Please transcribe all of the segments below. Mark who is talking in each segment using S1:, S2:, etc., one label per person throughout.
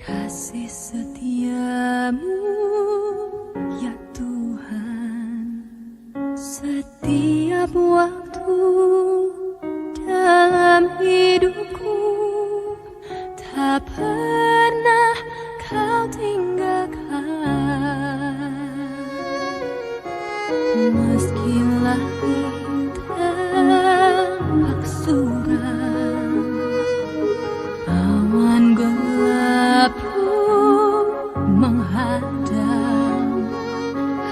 S1: Kasih setiamu ya Tuhan, setiap waktu dalam hidupku tak pernah kau tinggalkan. Meski langit tampak suram, awan gelap menghadang,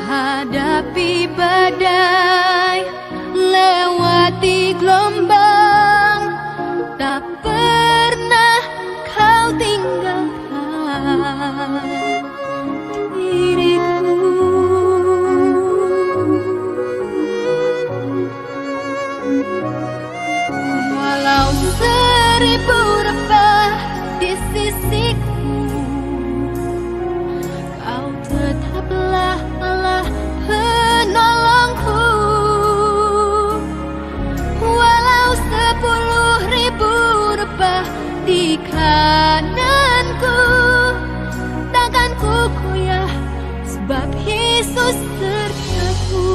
S1: hadapi badai, lewati gelombang, tak pernah kau tinggalkan diriku. Walau seribu rebah di sisiku, kau tetaplah Allah penolongku. Walau 10.000 rebah di kananku, takkan ku goyah sebab Yesus sertaku.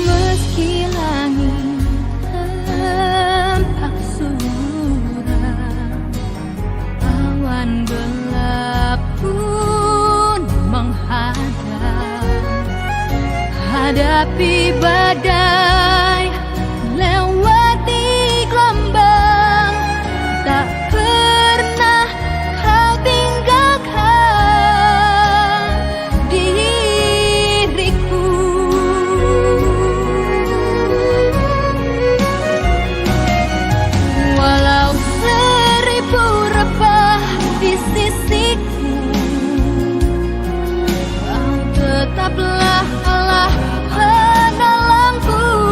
S1: Meski langit tampak suram, awan gelap pun menghadang, hadapi badai, lewati gelombang, tak pernah kau tinggalkan diriku. Walau 1000 rebah di sisiku, kau tetaplah Allah penolongku.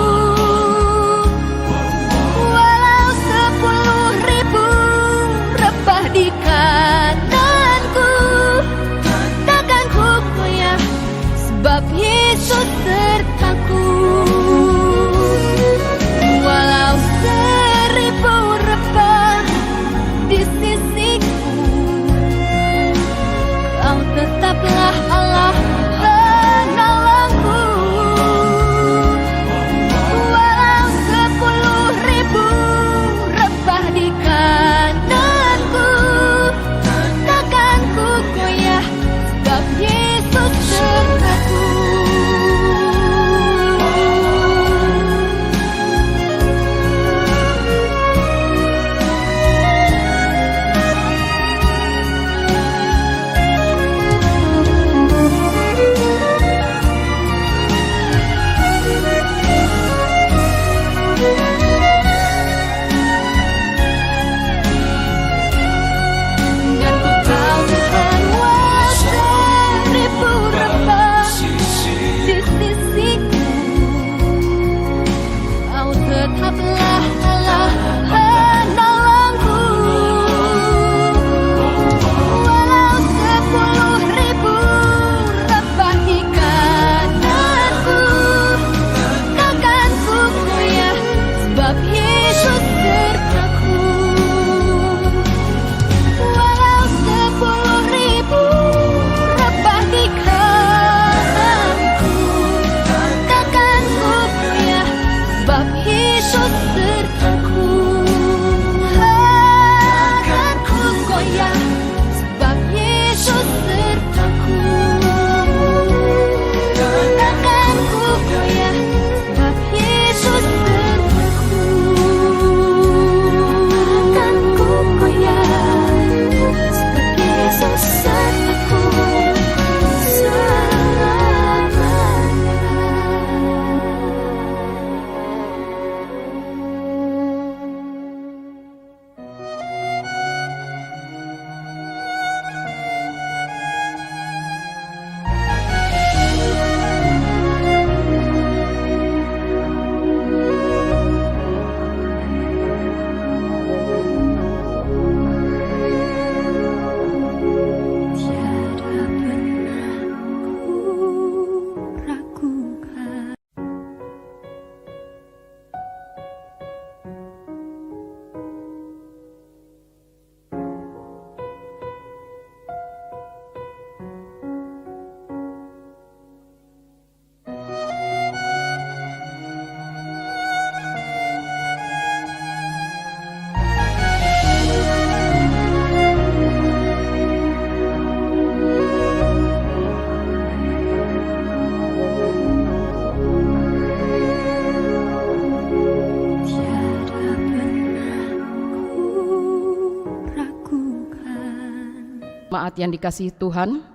S2: Jemaat yang dikasihi Tuhan,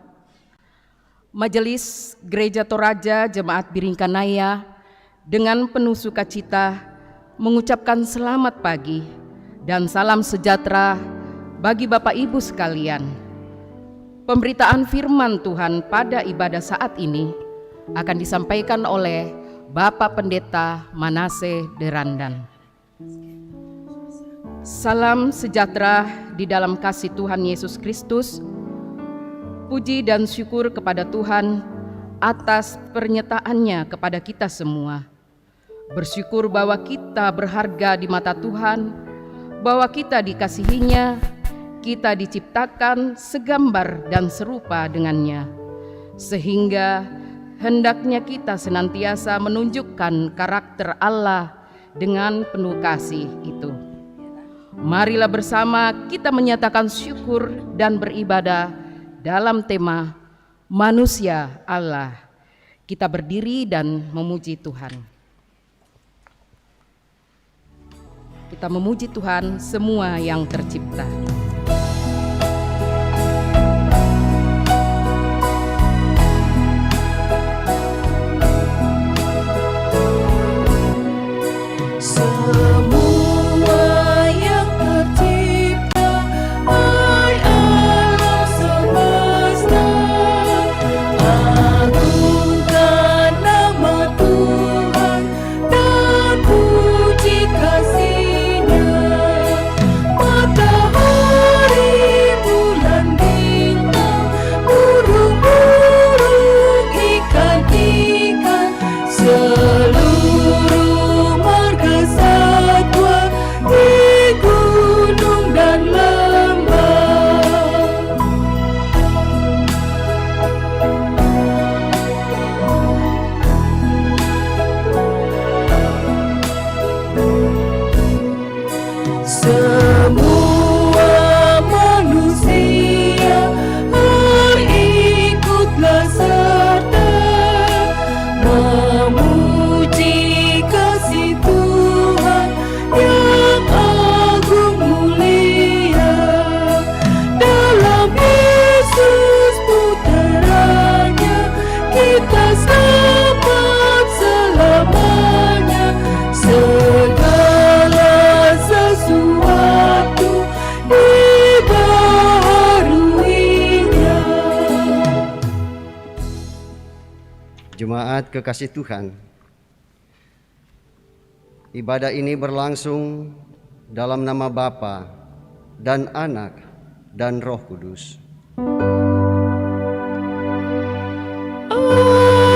S2: Majelis Gereja Toraja Jemaat Biringkanaya dengan penuh sukacita mengucapkan selamat pagi dan salam sejahtera bagi Bapak Ibu sekalian. Pemberitaan firman Tuhan pada ibadah saat ini akan disampaikan oleh Bapak Pendeta Manase Derandan. Salam sejahtera di dalam kasih Tuhan Yesus Kristus. Puji dan syukur kepada Tuhan atas pernyataannya kepada kita semua. Bersyukur bahwa kita berharga di mata Tuhan, bahwa kita dikasihinya, kita diciptakan segambar dan serupa dengannya. Sehingga hendaknya kita senantiasa menunjukkan karakter Allah dengan penuh kasih itu. Marilah bersama kita menyatakan syukur dan beribadah dalam tema manusia Allah. Kita berdiri dan memuji Tuhan. Kita memuji Tuhan semua yang tercipta.
S3: Jemaat kekasih Tuhan, ibadah ini berlangsung dalam nama Bapa dan Anak dan Roh Kudus.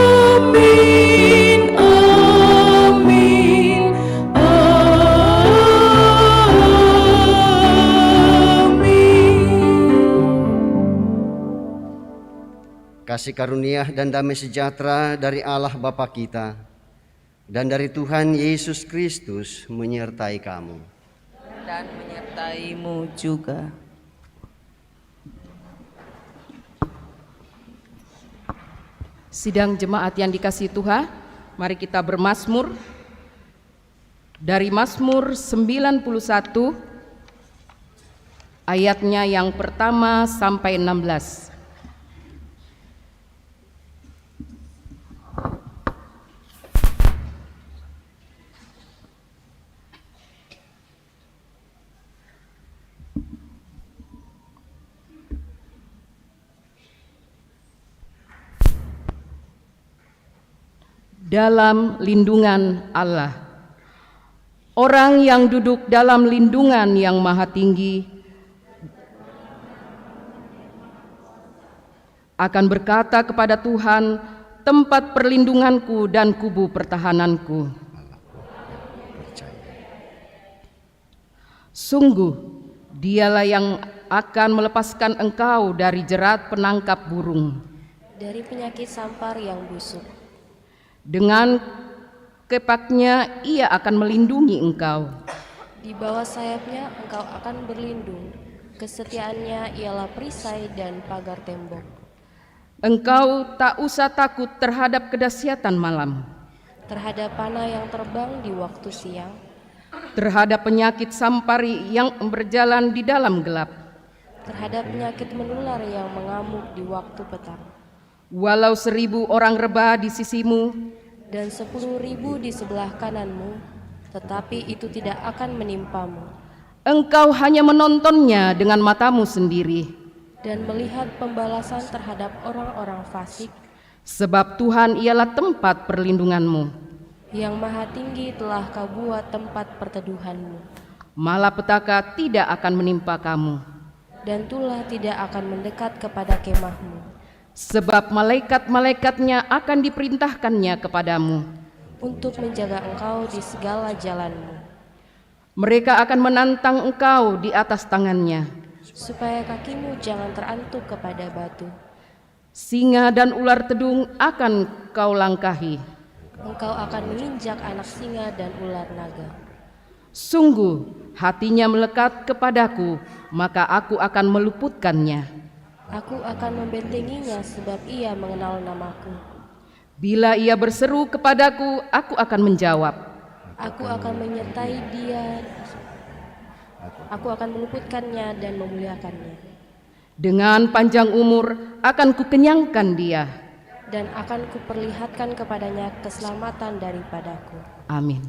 S3: Amin, amin, amin. Kasih karunia dan damai sejahtera dari Allah Bapa kita dan dari Tuhan Yesus Kristus menyertai kamu.
S4: Dan menyertaimu juga.
S2: Sidang jemaat yang dikasihi Tuhan, mari kita bermazmur dari Mazmur 91 ayatnya yang pertama sampai 16. Dalam lindungan Allah. Orang yang duduk dalam lindungan yang maha tinggi akan berkata kepada Tuhan, tempat perlindunganku dan kubu pertahananku. Sungguh, dialah yang akan melepaskan engkau dari jerat penangkap burung,
S5: dari penyakit sampar yang busuk.
S2: Dengan kepaknya ia akan melindungi engkau.
S5: Di bawah sayapnya engkau akan berlindung. Kesetiaannya ialah perisai dan pagar tembok.
S2: Engkau tak usah takut terhadap kedahsyatan malam,
S5: terhadap panah yang terbang di waktu siang,
S2: terhadap penyakit sampari yang berjalan di dalam gelap,
S5: terhadap penyakit menular yang mengamuk di waktu petang.
S2: Walau 1000 orang rebah di sisimu
S5: Dan 10.000 di sebelah kananmu, tetapi itu tidak akan menimpamu.
S2: engkau hanya menontonnya dengan matamu sendiri.
S5: Dan melihat pembalasan terhadap orang-orang fasik,
S2: Sebab Tuhan ialah tempat perlindunganmu.
S5: yang maha tinggi telah kau buat tempat perteduhanmu.
S2: Malapetaka tidak akan menimpa kamu.
S5: Dan tulah tidak akan mendekat kepada kemahmu.
S2: Sebab malaikat-malaikatnya akan diperintahkannya kepadamu.
S5: Untuk menjaga engkau di segala jalanmu,
S2: Mereka akan menantang engkau di atas tangannya.
S5: supaya kakimu jangan terantuk kepada batu.
S2: Singa dan ular tedung akan kau langkahi.
S5: Engkau akan menginjak anak singa dan ular naga.
S2: Sungguh hatinya melekat kepadaku, maka aku akan meluputkannya.
S5: Aku akan membentenginya sebab ia mengenal namaku.
S2: Bila ia berseru kepadaku, aku akan menjawab.
S5: Aku akan menyertai dia. Aku akan meluputkannya dan memuliakannya.
S2: Dengan panjang umur akan kukenyangkan dia.
S5: Dan akan kuperlihatkan kepadanya keselamatan daripadaku.
S2: Amin.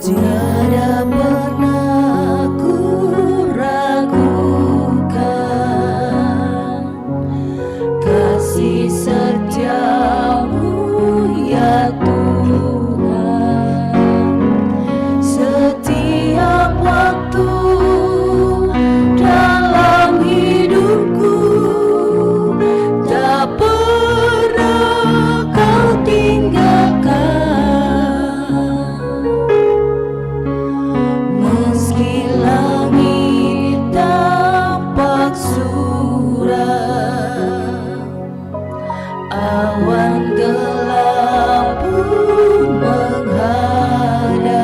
S1: Tiada pernah ku ragukan kasih setiamu ya Tuhan. Setiap waktu dalam hidupku tak pernah kau tinggalkan. Meski langit tampak suram, awan gelap pun menghadap.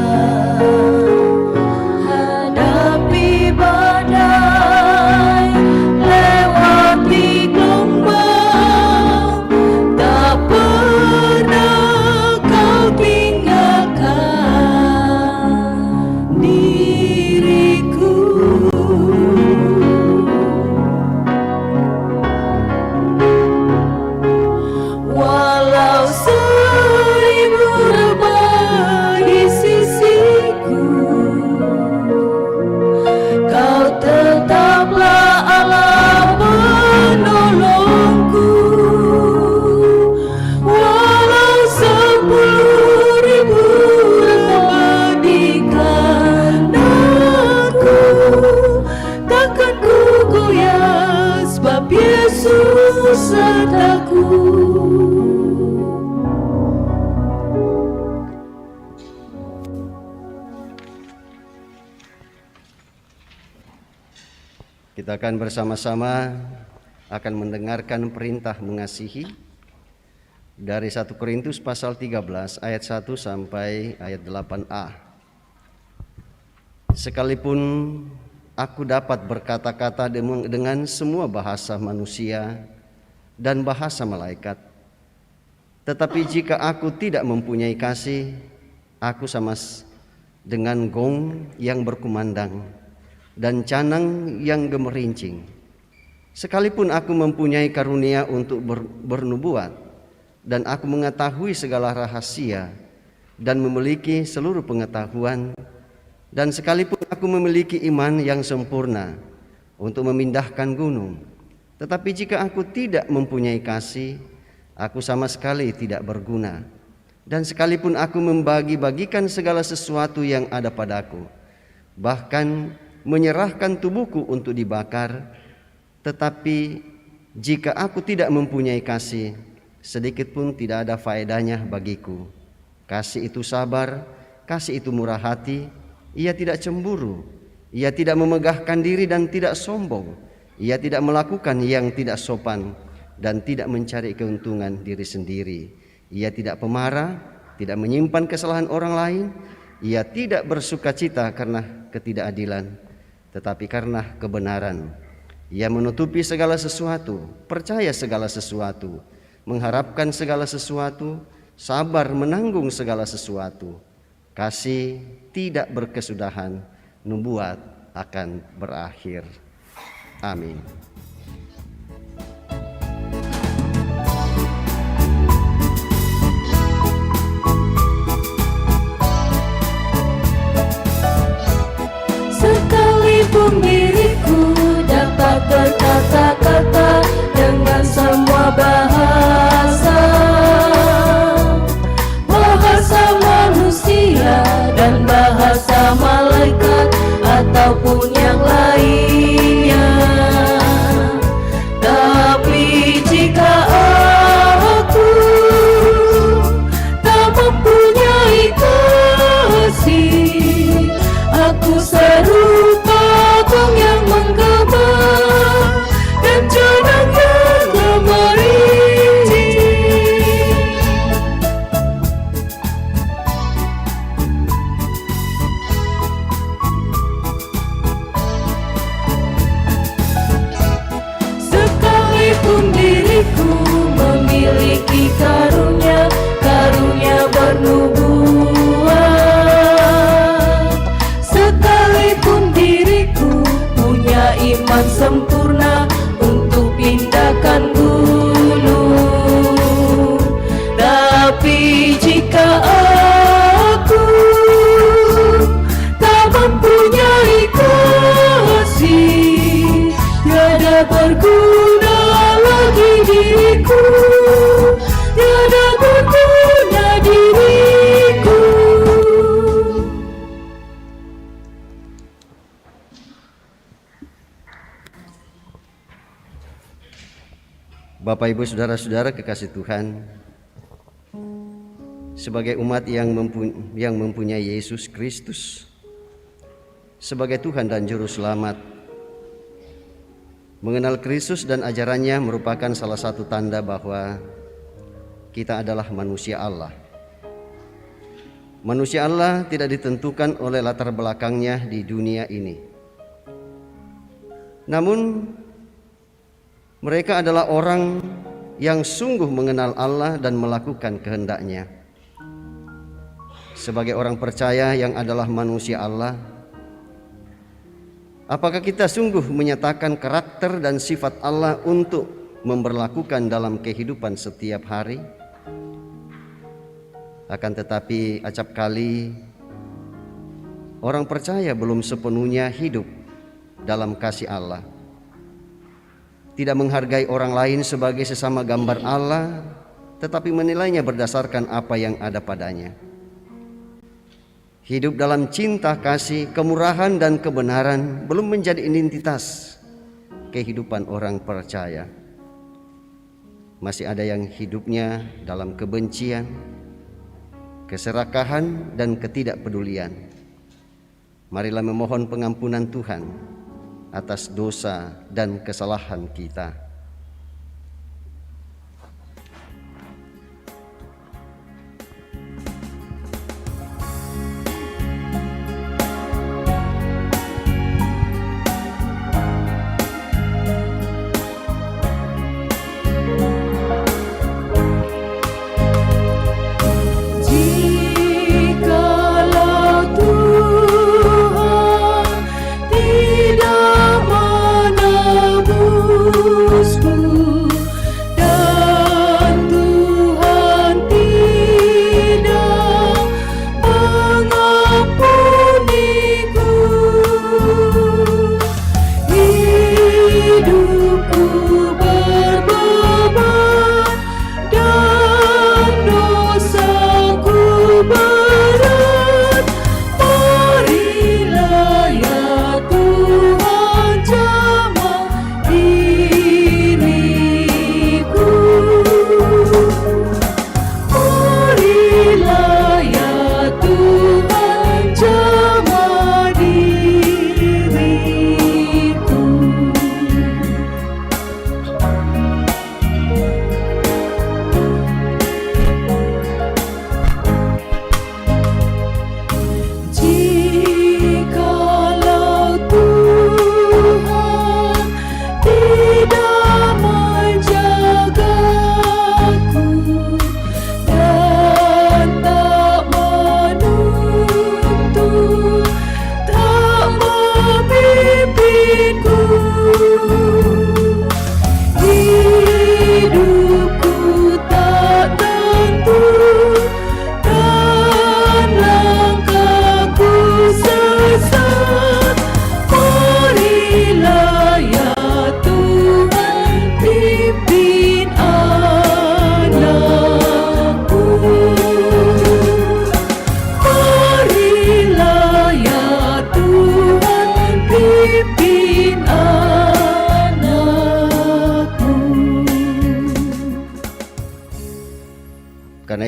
S1: Hadapi badai, lewati gelombang, tak pernah kau tinggalkan diriku. Walau 1000 rebah di sisiku, kau tetaplah Allah penolongku. Walau 10.000 rebah di kananku, takkan ku goyah sebab Yesus sertaku.
S3: Kita akan bersama-sama akan mendengarkan perintah mengasihi dari 1 Korintus pasal 13 ayat 1 sampai ayat 8a. Sekalipun aku dapat berkata-kata dengan semua bahasa manusia dan bahasa malaikat, tetapi jika aku tidak mempunyai kasih, aku sama dengan gong yang berkumandang dan canang yang gemerincing. Sekalipun aku mempunyai karunia untuk bernubuat, dan aku mengetahui segala rahasia dan memiliki seluruh pengetahuan, dan sekalipun aku memiliki iman yang sempurna untuk memindahkan gunung, tetapi jika aku tidak mempunyai kasih, aku sama sekali tidak berguna. Dan sekalipun aku membagi-bagikan segala sesuatu yang ada padaku, bahkan menyerahkan tubuhku untuk dibakar, tetapi jika aku tidak mempunyai kasih, sedikit pun tidak ada faedahnya bagiku. Kasih itu sabar, kasih itu murah hati, ia tidak cemburu, ia tidak memegahkan diri dan tidak sombong, ia tidak melakukan yang tidak sopan dan tidak mencari keuntungan diri sendiri. Ia tidak pemarah, tidak menyimpan kesalahan orang lain. Ia tidak bersukacita karena ketidakadilan, tetapi karena kebenaran. Ia menutupi segala sesuatu, percaya segala sesuatu, mengharapkan segala sesuatu, sabar menanggung segala sesuatu. Kasih tidak berkesudahan, nubuat akan berakhir. Amin.
S1: Sekalipun diriku dapat berkata-kata dengan semua bahasa manusia dan bahasa malaikat ataupun yang lainnya, tapi jika aku tak mempunyai kasih, aku serupa gong yang menggema dan jenang yang gemericik. Sekalipun diriku memiliki karunia bernubuat, sekalipun diriku punya iman sempurna untuk pindahkan gunung, tapi jika aku tak mempunyai kasih, tiada berguna lagi diriku, tiada berguna diriku.
S3: Bapak, Ibu, saudara-saudara kekasih Tuhan, sebagai umat yang mempunyai Yesus Kristus sebagai Tuhan dan Juru Selamat, mengenal Kristus dan ajarannya merupakan salah satu tanda bahwa kita adalah manusia Allah. Manusia Allah tidak ditentukan oleh latar belakangnya di dunia ini, namun mereka adalah orang yang sungguh mengenal Allah dan melakukan kehendak-Nya. Sebagai orang percaya yang adalah manusia Allah, apakah kita sungguh menyatakan karakter dan sifat Allah untuk memberlakukan dalam kehidupan setiap hari? Akan tetapi acap kali orang percaya belum sepenuhnya hidup dalam kasih Allah, tidak menghargai orang lain sebagai sesama gambar Allah, tetapi menilainya berdasarkan apa yang ada padanya. Hidup dalam cinta, kasih, kemurahan, dan kebenaran belum menjadi identitas kehidupan orang percaya. Masih ada yang hidupnya dalam kebencian, keserakahan, dan ketidakpedulian. Marilah memohon pengampunan Tuhan atas dosa dan kesalahan kita.
S1: Jikalau Tuhan tidak menebus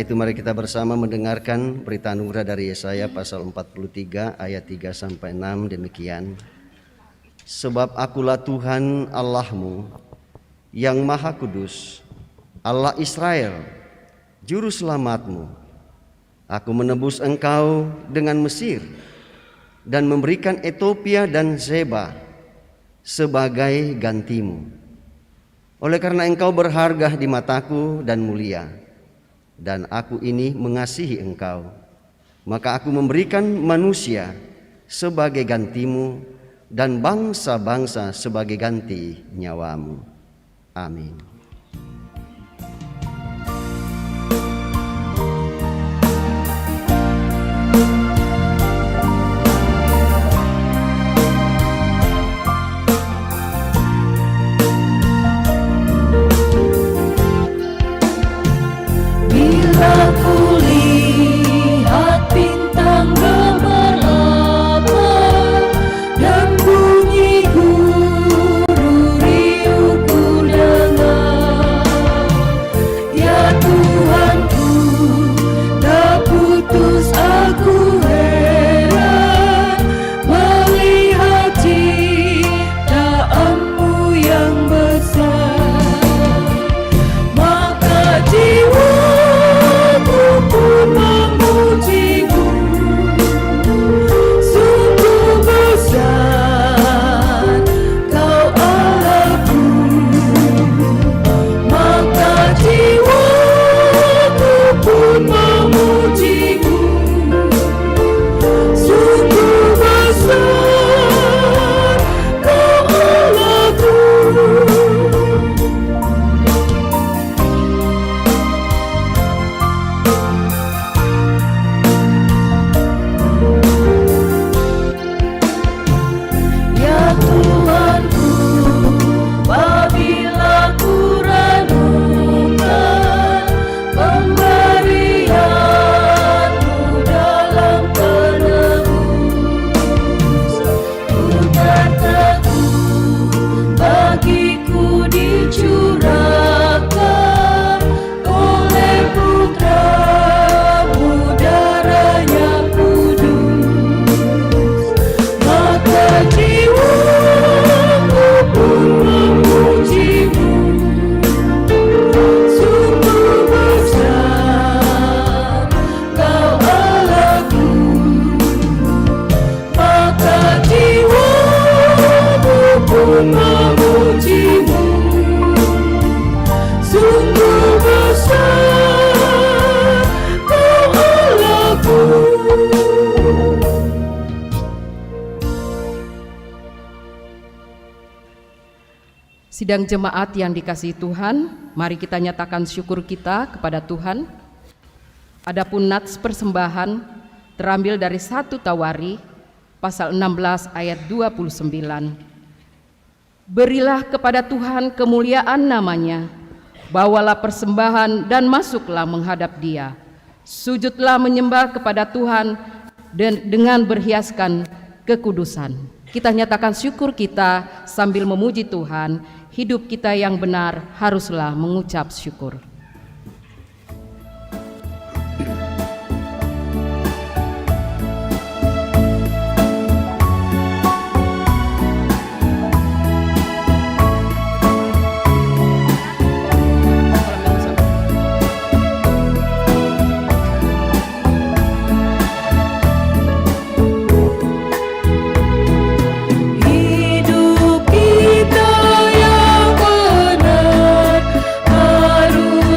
S3: itu mari kita bersama mendengarkan berita anugerah dari Yesaya pasal 43 ayat 3 sampai 6 demikian. Sebab akulah Tuhan Allahmu yang Maha Kudus, Allah Israel, Juru Selamatmu. Aku menebus engkau dengan Mesir dan memberikan Ethiopia dan Zeba sebagai gantimu. Oleh karena engkau berharga di mataku dan mulia, dan aku ini mengasihi engkau, maka aku memberikan manusia sebagai gantimu dan bangsa-bangsa sebagai ganti nyawamu. Amin.
S1: Bila kulihat bintang gemerlap dan bunyi guru riuh dengar, ya Tuhanku, tak putus aku heran melihat ciptaanmu yang besar. Maka jiwaku pun memujimu, sungguh besar Kau Allahku. Maka jiwaku pun memujimu, sungguh besar Kau Allahku. Ya Tuhanku, apabila ku renungkan pemberian-Mu dalam penebus, ku terteguh bagiku dicurahkan oleh Putra-Mu darahnya kudus. Maka jiwaku pun memujimu, sungguh besar Kau Allahku. Maka jiwaku pun memujimu, sungguh besar Kau Allahku.
S2: Sidang jemaat yang dikasihi Tuhan, mari kita nyatakan syukur kita kepada Tuhan. Adapun nats persembahan terambil dari 1 Tawari pasal 16 ayat 29. Berilah kepada Tuhan kemuliaan namanya, bawalah persembahan dan masuklah menghadap Dia. Sujudlah menyembah kepada Tuhan dan dengan berhiaskan kekudusan. Kita nyatakan syukur kita sambil memuji Tuhan. Hidup kita yang benar haruslah mengucap syukur.
S1: Hidup kita yang benar harus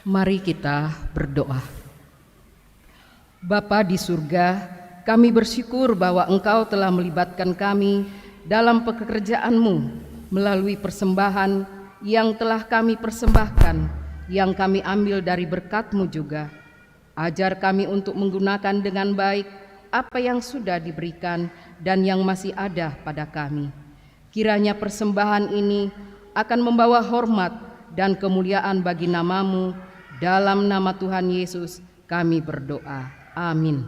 S2: Mari kita berdoa. Bapa di surga, kami bersyukur bahwa Engkau telah melibatkan kami dalam pekerjaan-Mu melalui persembahan yang telah kami persembahkan, yang kami ambil dari berkat-Mu juga. Ajar kami untuk menggunakan dengan baik apa yang sudah diberikan dan yang masih ada pada kami. Kiranya persembahan ini akan membawa hormat dan kemuliaan bagi nama-Mu. Dalam nama Tuhan Yesus kami berdoa. Amin.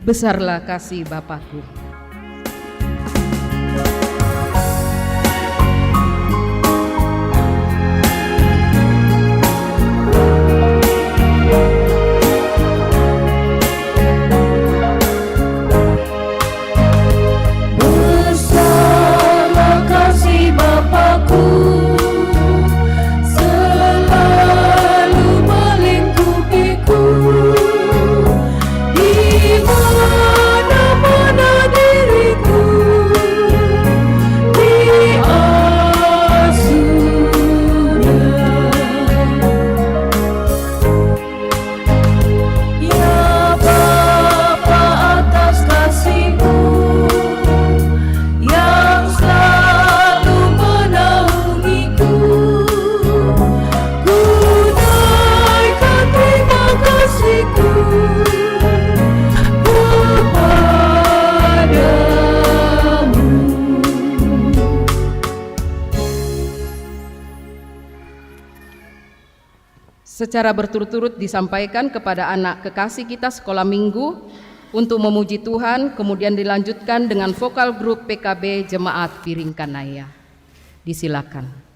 S2: Besarlah kasih Bapakku.
S1: Besarlah kasih Bapakku, selalu melingkupiku. Di mana-mana diriku diasuhnya. Ya Bapa, atas kasih-Mu yang selalu menaungiku, ku naikkan terima kasih-Ku kepadamu.
S2: Secara berturut-turut disampaikan kepada anak kekasih kita sekolah minggu untuk memuji Tuhan, kemudian dilanjutkan dengan vokal grup PKB Jemaat Piring Kanaya. Disilakan.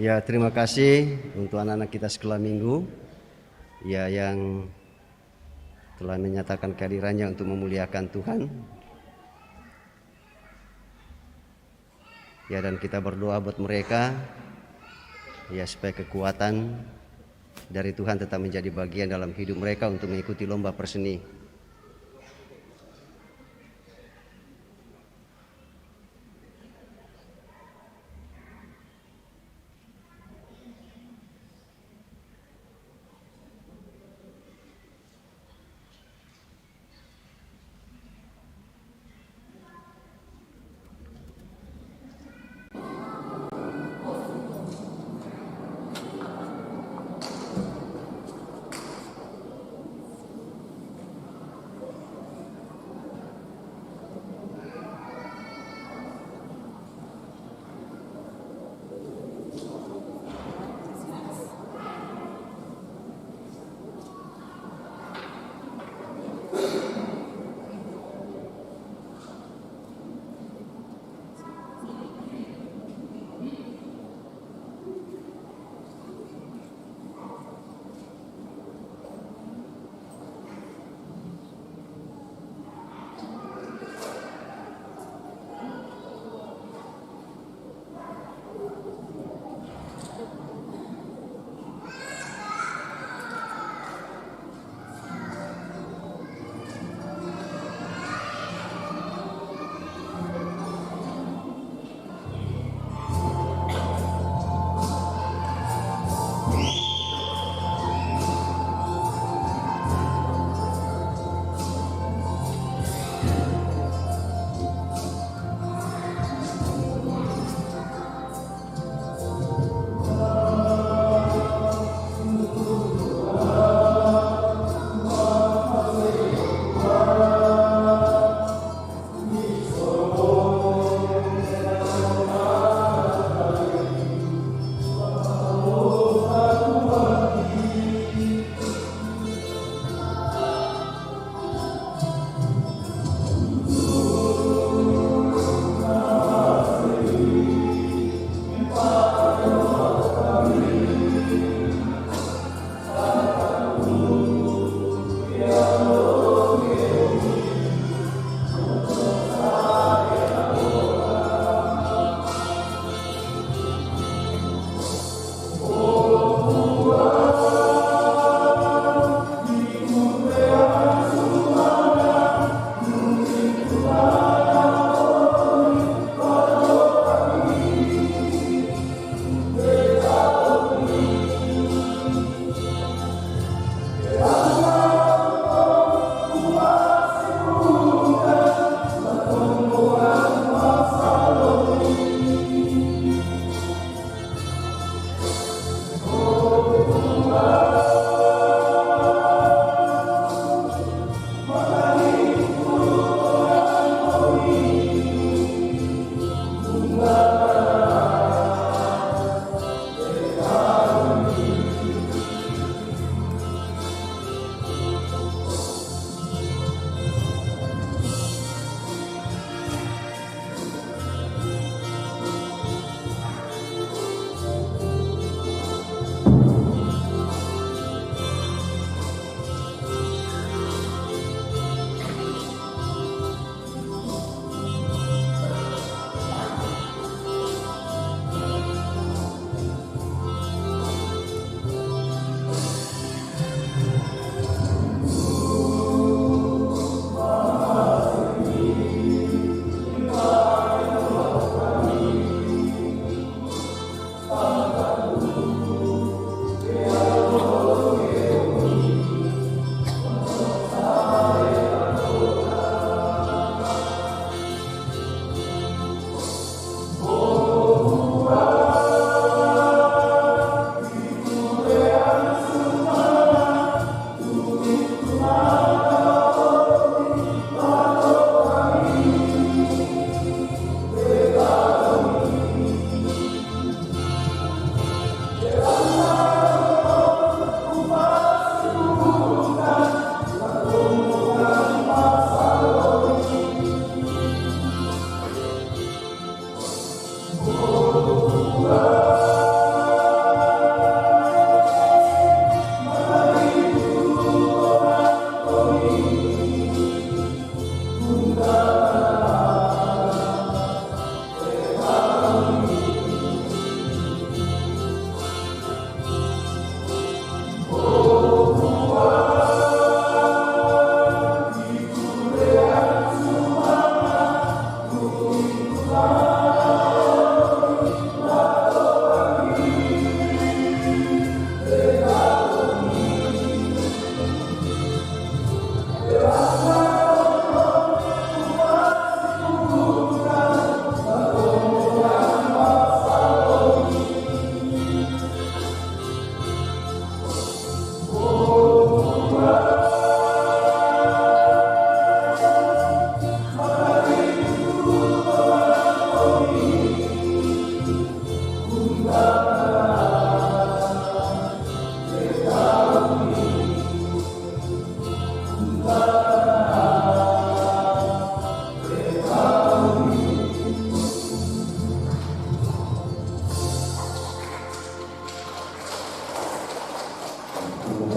S3: Ya, terima kasih untuk anak-anak kita sekolah minggu ya yang telah menyatakan kehadirannya untuk memuliakan Tuhan. Ya, dan kita berdoa buat mereka ya supaya kekuatan dari Tuhan tetap menjadi bagian dalam hidup mereka untuk mengikuti lomba perseni.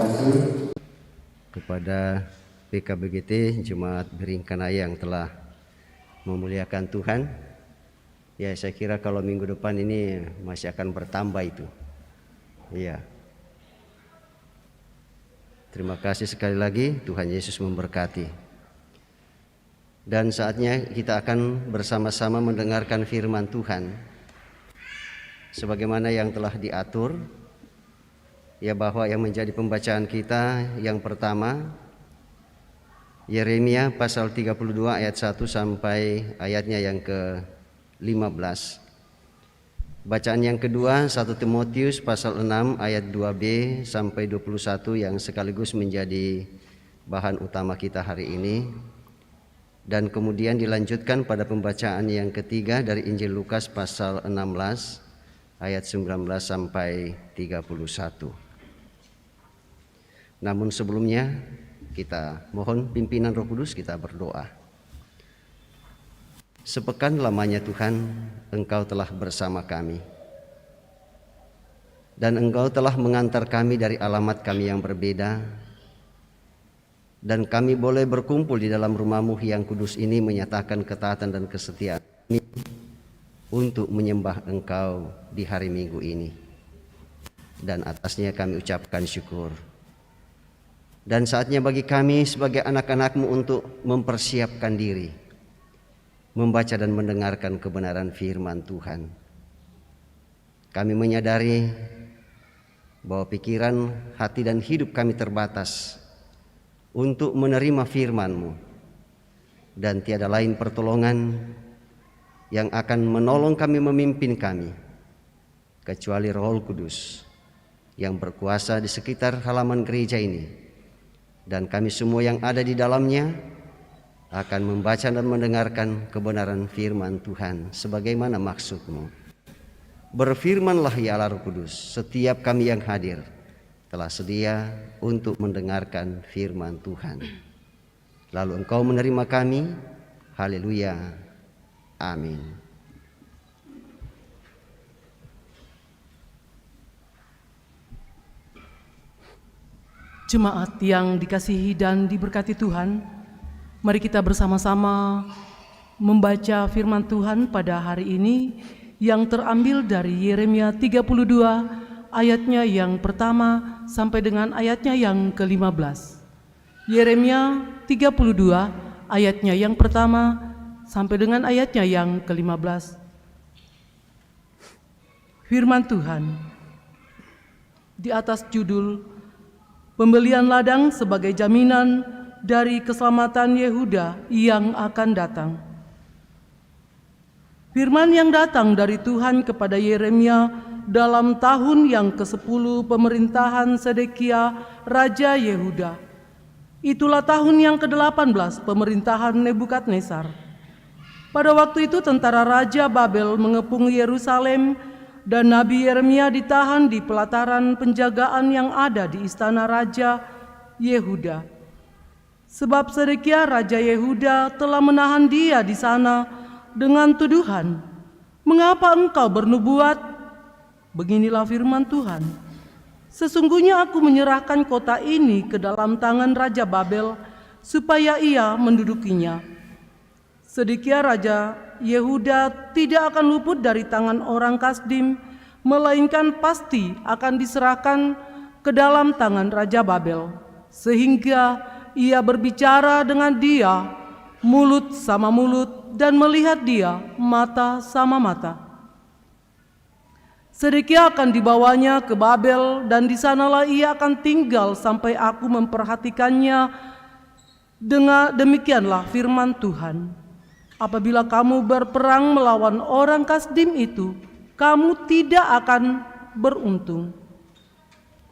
S3: kasih kepada PKBGT Jemaat Beringkanaya yang telah memuliakan Tuhan. Ya, saya kira kalau minggu depan ini masih akan bertambah itu. Iya. Terima kasih sekali lagi, Tuhan Yesus memberkati. Dan saatnya kita akan bersama-sama mendengarkan firman Tuhan sebagaimana yang telah diatur, ya, bahwa yang menjadi pembacaan kita yang pertama Yeremia pasal 32 ayat 1 sampai ayatnya yang ke-15. Bacaan yang kedua 1 Timotius pasal 6 ayat 2b sampai 21 yang sekaligus menjadi bahan utama kita hari ini. Dan kemudian dilanjutkan pada pembacaan yang ketiga dari Injil Lukas pasal 16 ayat 19 sampai 31. Namun sebelumnya kita mohon pimpinan Roh Kudus, kita berdoa. Sepekan lamanya Tuhan, Engkau telah bersama kami. Dan Engkau telah mengantar kami dari alamat kami yang berbeda. Dan kami boleh berkumpul di dalam rumah-Mu yang kudus ini menyatakan ketaatan dan kesetiaan ini untuk menyembah Engkau di hari Minggu ini. Dan atasnya kami ucapkan syukur. Dan saatnya bagi kami sebagai anak-anak-Mu untuk mempersiapkan diri, membaca dan mendengarkan kebenaran firman Tuhan. Kami menyadari bahwa pikiran, hati dan hidup kami terbatas untuk menerima firman-Mu. Dan tiada lain pertolongan yang akan menolong kami, memimpin kami, kecuali Roh Kudus yang berkuasa di sekitar halaman gereja ini, dan kami semua yang ada di dalamnya akan membaca dan mendengarkan kebenaran firman Tuhan sebagaimana maksud-Mu. Berfirmanlah ya Allah Roh Kudus, setiap kami yang hadir telah sedia untuk mendengarkan firman Tuhan. Lalu Engkau menerima kami. Haleluya. Amin.
S6: Jemaat yang dikasihi dan diberkati Tuhan, mari kita bersama-sama membaca firman Tuhan pada hari ini yang terambil dari Yeremia 32 ayatnya yang pertama sampai dengan ayatnya yang ke-15. Yeremia 32 ayatnya yang pertama sampai dengan ayatnya yang ke-15. Firman Tuhan di atas judul Pembelian Ladang sebagai Jaminan dari Keselamatan Yehuda yang akan datang. Firman yang datang dari Tuhan kepada Yeremia dalam tahun yang ke-10 pemerintahan Sedekia Raja Yehuda. Itulah tahun yang ke-18 pemerintahan Nebukadnezar. Pada waktu itu tentara Raja Babel mengepung Yerusalem dan Nabi Yeremia ditahan di pelataran penjagaan yang ada di istana Raja Yehuda. Sebab Sedekia Raja Yehuda telah menahan dia di sana dengan tuduhan, "Mengapa engkau bernubuat?" Beginilah firman Tuhan, "Sesungguhnya aku menyerahkan kota ini ke dalam tangan Raja Babel supaya ia mendudukinya. Sedekia Raja Yehuda tidak akan luput dari tangan orang Kasdim, melainkan pasti akan diserahkan ke dalam tangan Raja Babel, sehingga ia berbicara dengan dia mulut sama mulut dan melihat dia mata sama mata. Sedekia akan dibawanya ke Babel dan di sanalah ia akan tinggal sampai aku memperhatikannya. Demikianlah firman Tuhan. Apabila kamu berperang melawan orang Kasdim itu, kamu tidak akan beruntung."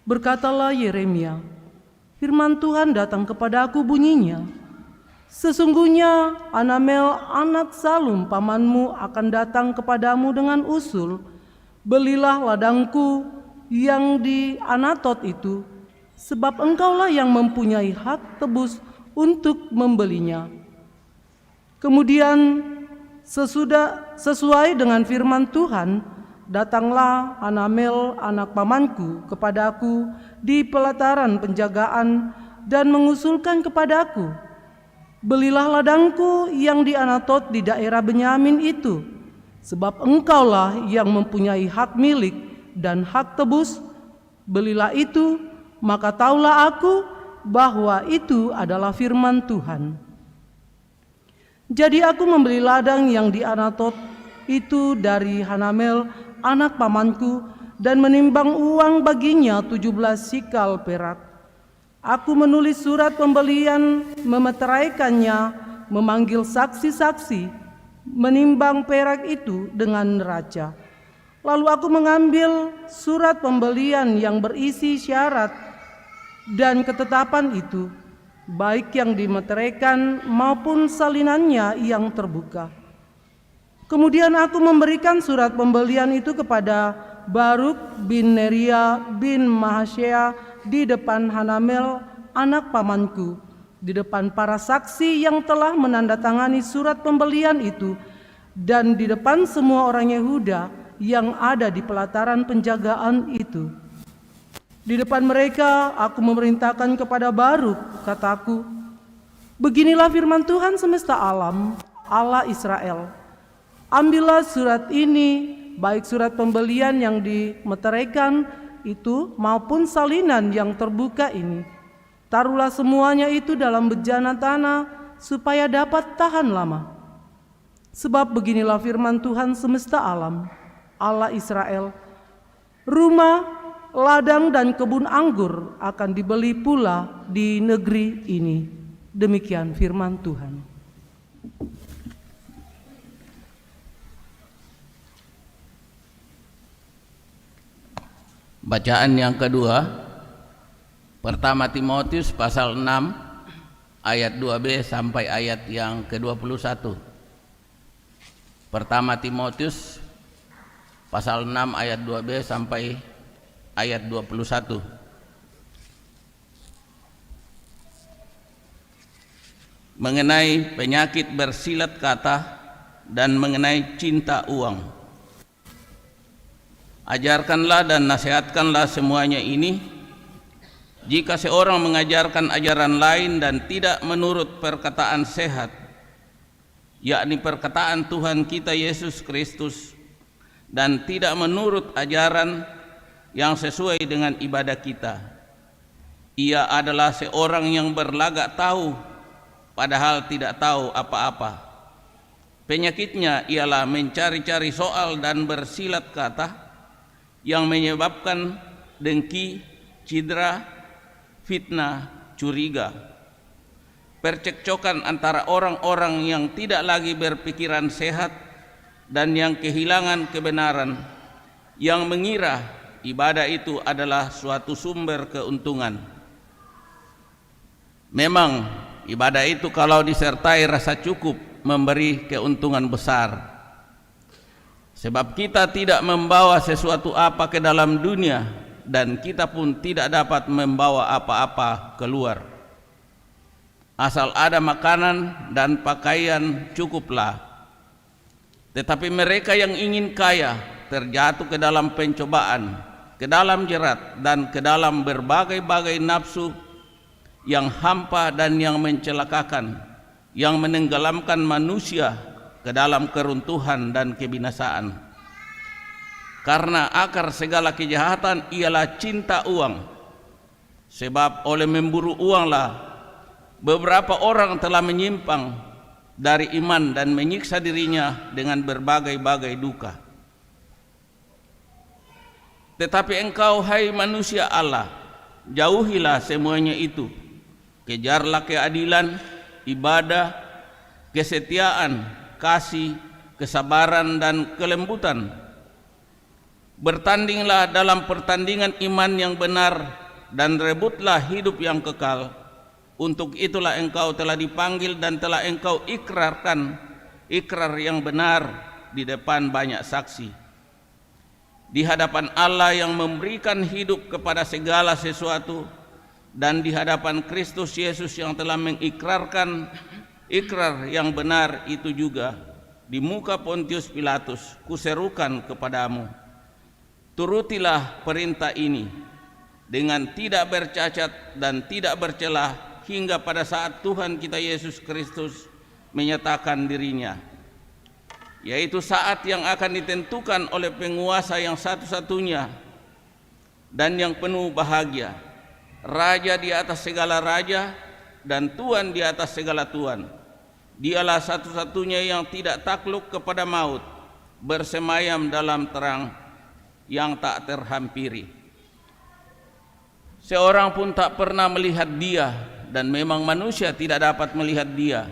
S6: Berkatalah Yeremia, "Firman Tuhan datang kepada aku bunyinya, sesungguhnya Anamel anak Salum pamanmu akan datang kepadamu dengan usul, belilah ladangku yang di Anatot itu, sebab engkaulah yang mempunyai hak tebus untuk membelinya." Kemudian sesuai dengan firman Tuhan, datanglah Hanamel anak pamanku kepadaku di pelataran penjagaan dan mengusulkan kepadaku, belilah ladangku yang di Anatot di daerah Benyamin itu, sebab engkaulah yang mempunyai hak milik dan hak tebus. Belilah itu, maka taulah aku bahwa itu adalah firman Tuhan. Jadi aku membeli ladang yang di Anatot itu dari Hanamel anak pamanku dan menimbang uang baginya 17 sikal perak. Aku menulis surat pembelian, memeteraikannya, memanggil saksi-saksi, menimbang perak itu dengan neraca. Lalu aku mengambil surat pembelian yang berisi syarat dan ketetapan itu, baik yang dimeteraikan maupun salinannya yang terbuka. Kemudian aku memberikan surat pembelian itu kepada Baruk bin Neria bin Mahasea di depan Hanamel anak pamanku, di depan para saksi yang telah menandatangani surat pembelian itu, dan di depan semua orang Yehuda yang ada di pelataran penjagaan itu. Di depan mereka aku memerintahkan kepada Baruk, kataku, beginilah firman Tuhan semesta alam, Allah Israel. Ambillah surat ini, baik surat pembelian yang dimeteraikan itu maupun salinan yang terbuka ini. Taruhlah semuanya itu dalam bejana tanah supaya dapat tahan lama. Sebab beginilah firman Tuhan semesta alam, Allah Israel. Rumah, ladang dan kebun anggur akan dibeli pula di negeri ini. Demikian firman Tuhan.
S7: Bacaan yang kedua, pertama Timotius pasal 6 ayat 2b sampai ayat yang ke-21. Pertama Timotius pasal 6 ayat 2b sampai ayat 21. Mengenai penyakit bersilat kata dan mengenai cinta uang. Ajarkanlah dan nasihatkanlah semuanya ini. Jika seorang mengajarkan ajaran lain dan tidak menurut perkataan sehat, yakni perkataan Tuhan kita Yesus Kristus, dan tidak menurut ajaran yang sesuai dengan ibadah kita, ia adalah seorang yang berlagak tahu padahal tidak tahu apa-apa. Penyakitnya ialah mencari-cari soal dan bersilat kata yang menyebabkan dengki, cidra, fitnah, curiga, percekcokan antara orang-orang yang tidak lagi berpikiran sehat dan yang kehilangan kebenaran, yang mengira ibadah itu adalah suatu sumber keuntungan. Memang ibadah itu kalau disertai rasa cukup memberi keuntungan besar. Sebab kita tidak membawa sesuatu apa ke dalam dunia, dan kita pun tidak dapat membawa apa-apa keluar. Asal ada makanan dan pakaian cukuplah. Tetapi mereka yang ingin kaya terjatuh ke dalam pencobaan, ke dalam jerat, dan ke dalam berbagai-bagai nafsu yang hampa dan yang mencelakakan, yang menenggelamkan manusia ke dalam keruntuhan dan kebinasaan. Karena akar segala kejahatan ialah cinta uang. Sebab oleh memburu uanglah beberapa orang telah menyimpang dari iman dan menyiksa dirinya dengan berbagai-bagai duka. Tetapi engkau, hai manusia Allah, jauhilah semuanya itu. Kejarlah keadilan, ibadah, kesetiaan, kasih, kesabaran dan kelembutan. Bertandinglah dalam pertandingan iman yang benar dan rebutlah hidup yang kekal. Untuk itulah engkau telah dipanggil dan telah engkau ikrarkan ikrar yang benar di depan banyak saksi, di hadapan Allah yang memberikan hidup kepada segala sesuatu, dan di hadapan Kristus Yesus yang telah mengikrarkan ikrar yang benar itu juga di muka Pontius Pilatus kuserukan kepadamu, turutilah perintah ini dengan tidak bercacat dan tidak bercelah hingga pada saat Tuhan kita Yesus Kristus menyatakan dirinya, yaitu saat yang akan ditentukan oleh penguasa yang satu-satunya dan yang penuh bahagia, Raja di atas segala raja dan Tuhan di atas segala tuan. Dialah satu-satunya yang tidak takluk kepada maut, bersemayam dalam terang yang tak terhampiri. Seorang pun tak pernah melihat Dia, dan memang manusia tidak dapat melihat Dia.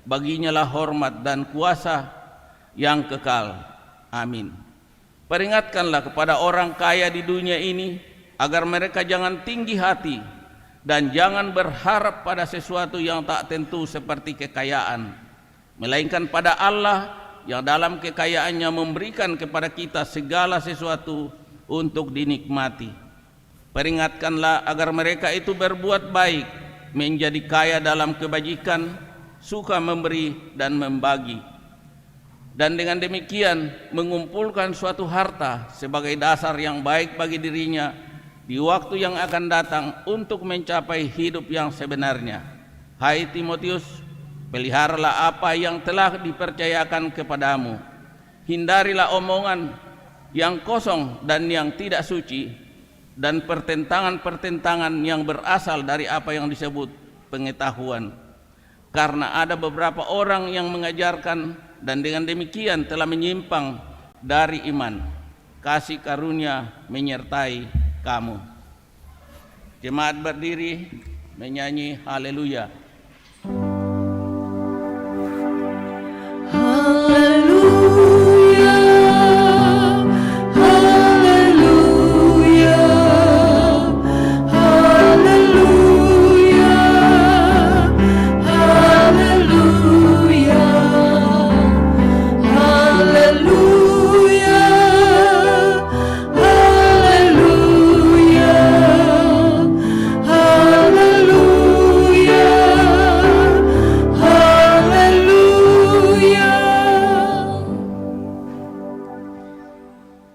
S7: Baginya lah hormat dan kuasa yang kekal. Amin. Peringatkanlah kepada orang kaya di dunia ini agar mereka jangan tinggi hati dan jangan berharap pada sesuatu yang tak tentu seperti kekayaan, melainkan pada Allah yang dalam kekayaannya memberikan kepada kita segala sesuatu untuk dinikmati. Peringatkanlah agar mereka itu berbuat baik, menjadi kaya dalam kebajikan, suka memberi dan membagi, dan dengan demikian mengumpulkan suatu harta sebagai dasar yang baik bagi dirinya di waktu yang akan datang untuk mencapai hidup yang sebenarnya. Hai Timotius, peliharalah apa yang telah dipercayakan kepadamu. Hindarilah omongan yang kosong dan yang tidak suci, dan pertentangan-pertentangan yang berasal dari apa yang disebut pengetahuan. Karena ada beberapa orang yang mengajarkan dan dengan demikian telah menyimpang dari iman. Kasih karunia menyertai kamu. Jemaat berdiri menyanyi haleluya.
S1: Haleluya, haleluya, haleluya, haleluya, haleluya, haleluya, haleluya, haleluya.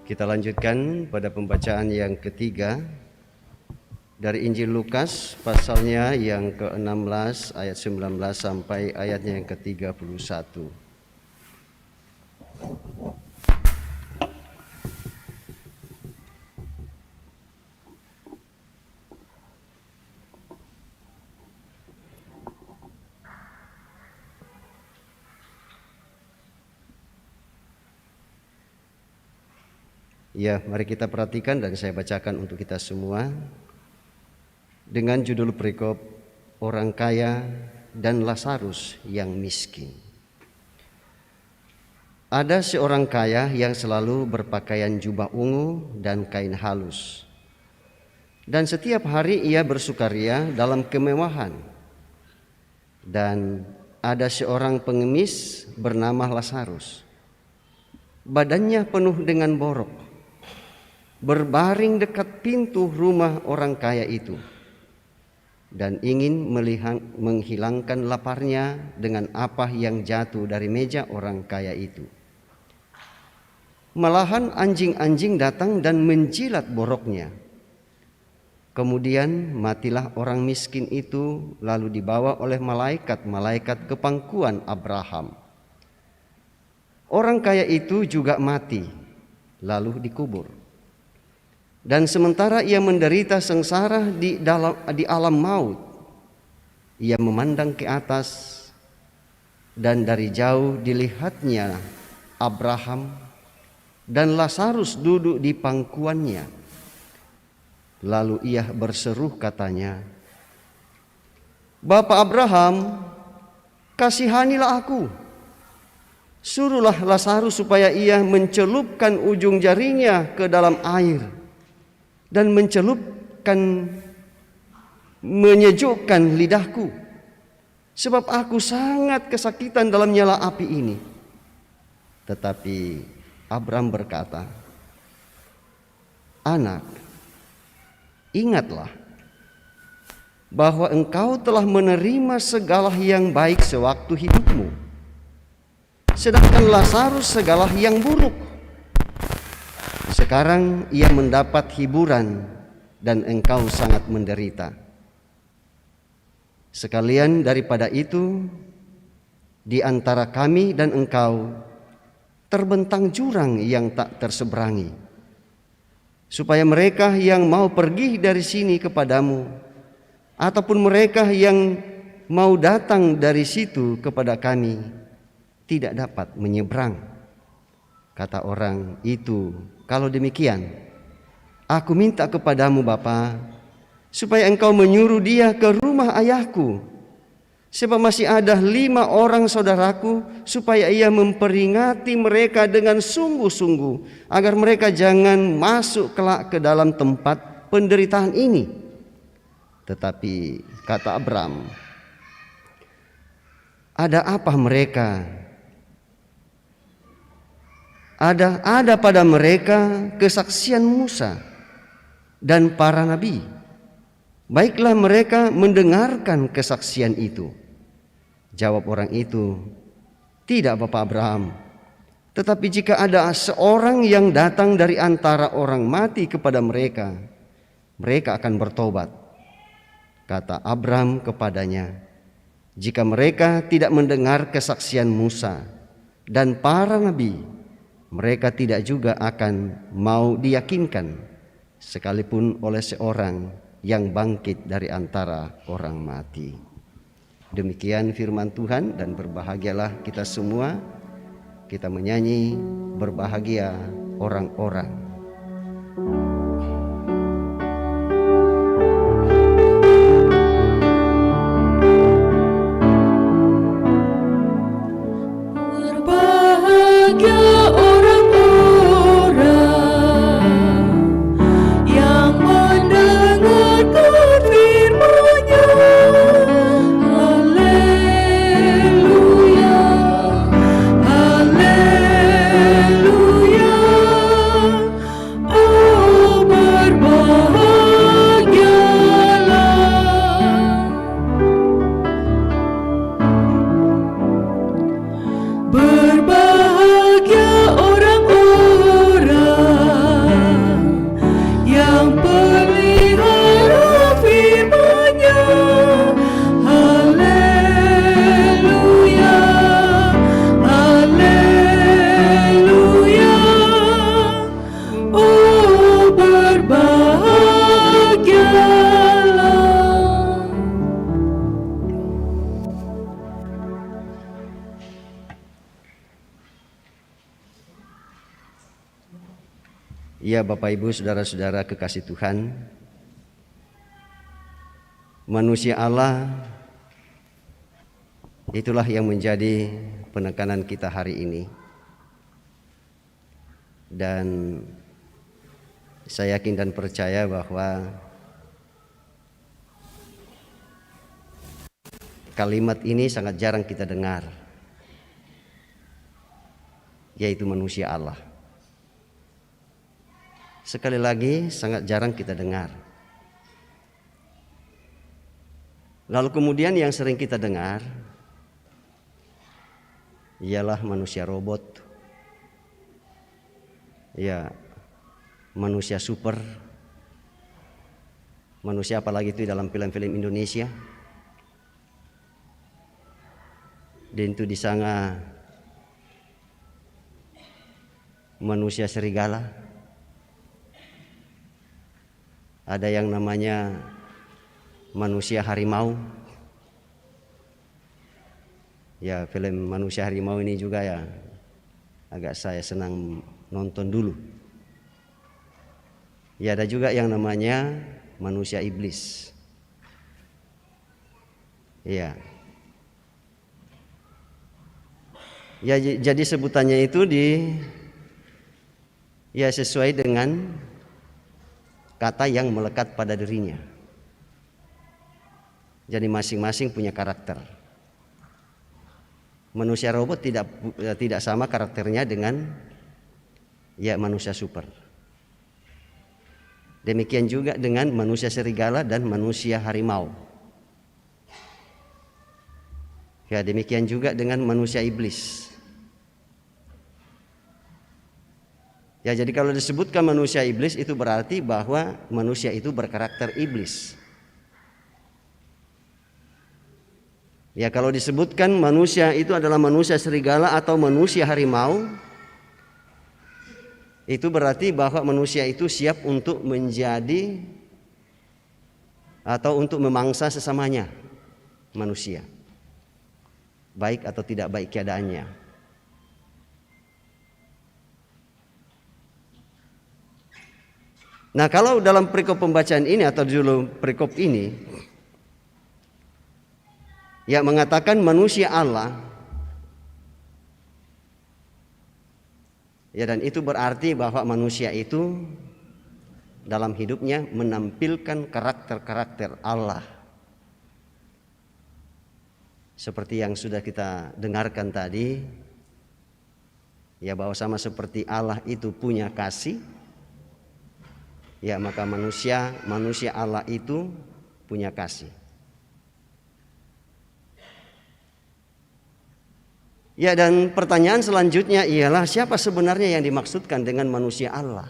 S3: Kita lanjutkan pada pembacaan yang ketiga dari Injil Lukas pasalnya yang ke-16 ayat 19 sampai ayatnya yang ke-31. Ya, mari kita perhatikan dan saya bacakan untuk kita semua dengan judul perikop orang kaya dan Lazarus yang miskin. Ada seorang kaya yang selalu berpakaian jubah ungu dan kain halus, dan setiap hari ia bersukaria dalam kemewahan. Dan ada seorang pengemis bernama Lazarus, badannya penuh dengan borok, berbaring dekat pintu rumah orang kaya itu, dan ingin menghilangkan laparnya dengan apa yang jatuh dari meja orang kaya itu. Malahan anjing-anjing datang dan menjilat boroknya. Kemudian matilah orang miskin itu, lalu dibawa oleh malaikat-malaikat ke pangkuan Abraham. Orang kaya itu juga mati, lalu dikubur. Dan sementara ia menderita sengsara di alam maut, ia memandang ke atas, dan dari jauh dilihatnya Abraham dan Lazarus duduk di pangkuannya. Lalu ia berseru katanya, "Bapa Abraham, kasihanilah aku. Suruhlah Lazarus supaya ia mencelupkan ujung jarinya ke dalam air dan menyejukkan lidahku, sebab aku sangat kesakitan dalam nyala api ini." Tetapi Abraham berkata, "Anak, ingatlah bahwa engkau telah menerima segala yang baik sewaktu hidupmu, sedangkan Lazarus segala yang buruk. sekarang ia mendapat hiburan dan engkau sangat menderita. Sekalian daripada itu, di antara kami dan engkau terbentang jurang yang tak terseberangi, supaya mereka yang mau pergi dari sini kepadamu, ataupun mereka yang mau datang dari situ kepada kami, tidak dapat menyeberang. Kata orang itu, kalau demikian, aku minta kepadamu Bapa, supaya engkau menyuruh dia ke rumah ayahku, sebab masih ada 5 orang saudaraku, supaya ia memperingati mereka dengan sungguh-sungguh, agar mereka jangan masuk kelak ke dalam tempat penderitaan ini. Tetapi kata Abram, ada apa mereka? Ada pada mereka kesaksian Musa dan para nabi. Baiklah mereka mendengarkan kesaksian itu. Jawab orang itu, tidak Bapak Abraham, tetapi jika ada seorang yang datang dari antara orang mati kepada mereka, mereka akan bertobat. Kata Abraham kepadanya, jika mereka tidak mendengar kesaksian Musa dan para nabi, mereka tidak juga akan mau diyakinkan, sekalipun oleh seorang yang bangkit dari antara orang mati. Demikian firman Tuhan, dan berbahagialah kita semua. Kita menyanyi berbahagia orang-orang.
S1: Berbahagia orang-orang yang mendengarkan firman-Nya. Haleluya, haleluya. Oh, berbahagialah. Berbahagia orang-orang yang pelihara firman-Nya. Haleluya, haleluya. Oh, berbahagialah.
S3: Ya Bapak Ibu saudara-saudara kekasih Tuhan, manusia Allah itulah yang menjadi penekanan kita hari ini. Dan saya yakin dan percaya bahwa kalimat ini sangat jarang kita dengar, yaitu manusia Allah. Sekali lagi, sangat jarang kita dengar. Lalu kemudian yang sering kita dengar ialah manusia robot, ya, manusia super, manusia apalagi itu dalam film-film Indonesia. Dan itu di sana manusia serigala. Ada yang namanya manusia harimau. Ya, film manusia harimau ini juga ya agak saya senang nonton dulu. Ya, ada juga yang namanya manusia iblis. Ya. Ya, jadi sebutannya itu sesuai dengan kata yang melekat pada dirinya. Jadi masing-masing punya karakter. Manusia robot tidak sama karakternya dengan manusia super. Demikian juga dengan manusia serigala dan manusia harimau. Ya, demikian juga dengan manusia iblis. Ya, jadi kalau disebutkan manusia iblis itu berarti bahwa manusia itu berkarakter iblis. Ya, kalau disebutkan manusia itu adalah manusia serigala atau manusia harimau, itu berarti bahwa manusia itu siap untuk menjadi atau untuk memangsa sesamanya manusia, baik atau tidak baik keadaannya. Nah, kalau dalam perikop pembacaan ini atau judul perikop ini ya mengatakan manusia Allah, ya, dan itu berarti bahwa manusia itu dalam hidupnya menampilkan karakter-karakter Allah. Seperti yang sudah kita dengarkan tadi, ya, bahwa sama seperti Allah itu punya kasih, ya, maka manusia Allah itu punya kasih. Ya, dan pertanyaan selanjutnya ialah siapa sebenarnya yang dimaksudkan dengan manusia Allah?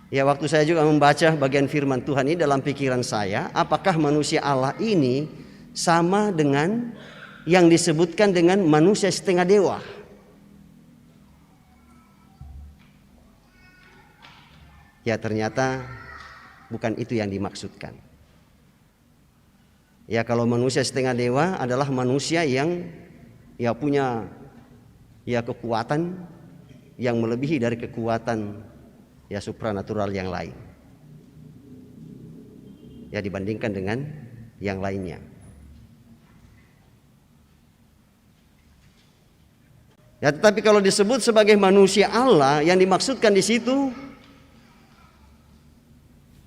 S3: Ya, waktu saya juga membaca bagian firman Tuhan ini dalam pikiran saya, apakah manusia Allah ini sama dengan yang disebutkan dengan manusia setengah dewa? Ya, ternyata bukan itu yang dimaksudkan. Ya, kalau manusia setengah dewa adalah manusia yang ya punya ya kekuatan yang melebihi dari kekuatan ya supranatural yang lain. Ya, dibandingkan dengan yang lainnya. Ya, tetapi kalau disebut sebagai manusia Allah, yang dimaksudkan di situ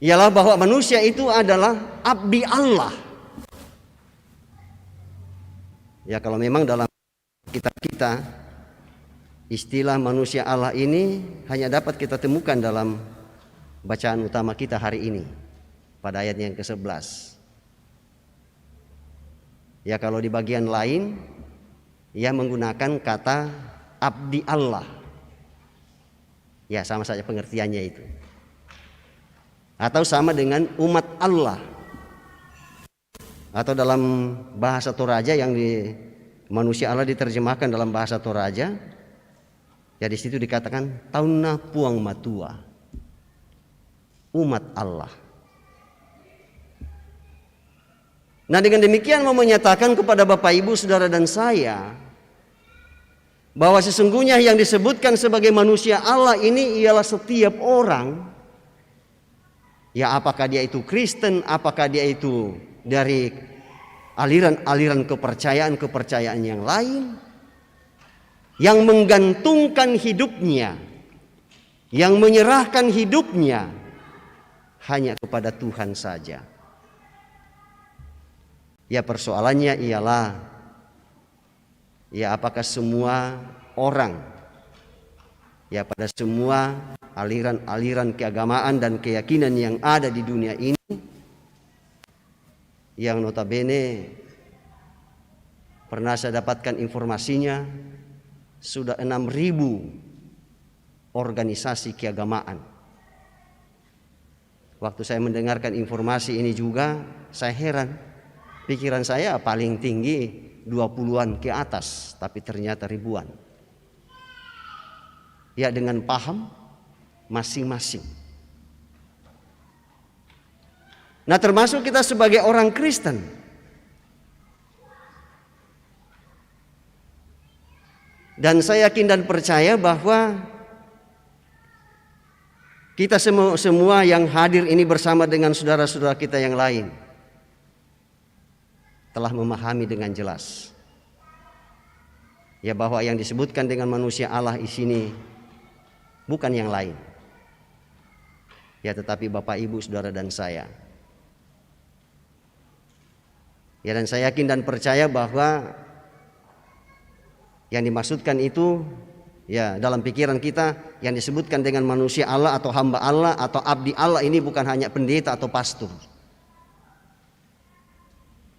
S3: ialah bahwa manusia itu adalah abdi Allah. Ya, kalau memang dalam kitab kita istilah manusia Allah ini hanya dapat kita temukan dalam bacaan utama kita hari ini pada ayat yang ke-11. Ya, kalau di bagian lain ia menggunakan kata abdi Allah. Ya, sama saja pengertiannya itu. Atau sama dengan umat Allah. Atau dalam bahasa Toraja yang di manusia Allah diterjemahkan dalam bahasa Toraja, ya di situ dikatakan tauna puang matua, umat Allah. Nah, dengan demikian mau menyatakan kepada Bapak Ibu, Saudara dan saya bahwa sesungguhnya yang disebutkan sebagai manusia Allah ini ialah setiap orang. Ya, apakah dia itu Kristen, apakah dia itu dari aliran-aliran kepercayaan yang lain, yang menggantungkan hidupnya, yang menyerahkan hidupnya hanya kepada Tuhan saja. Ya, persoalannya ialah ya apakah semua orang, ya pada semua aliran-aliran keagamaan dan keyakinan yang ada di dunia ini, yang notabene pernah saya dapatkan informasinya sudah 6.000 organisasi keagamaan. Waktu saya mendengarkan informasi ini juga saya heran. Pikiran saya paling tinggi 20-an ke atas, tapi ternyata ribuan. Ya, dengan paham masing-masing. Nah, termasuk kita sebagai orang Kristen. Dan saya yakin dan percaya bahwa kita semua yang hadir ini bersama dengan saudara-saudara kita yang lain telah memahami dengan jelas ya bahwa yang disebutkan dengan manusia Allah di sini bukan yang lain. Ya, tetapi Bapak, Ibu, Saudara dan saya. Ya, dan saya yakin dan percaya bahwa yang dimaksudkan itu ya dalam pikiran kita yang disebutkan dengan manusia Allah atau hamba Allah atau abdi Allah ini bukan hanya pendeta atau pastor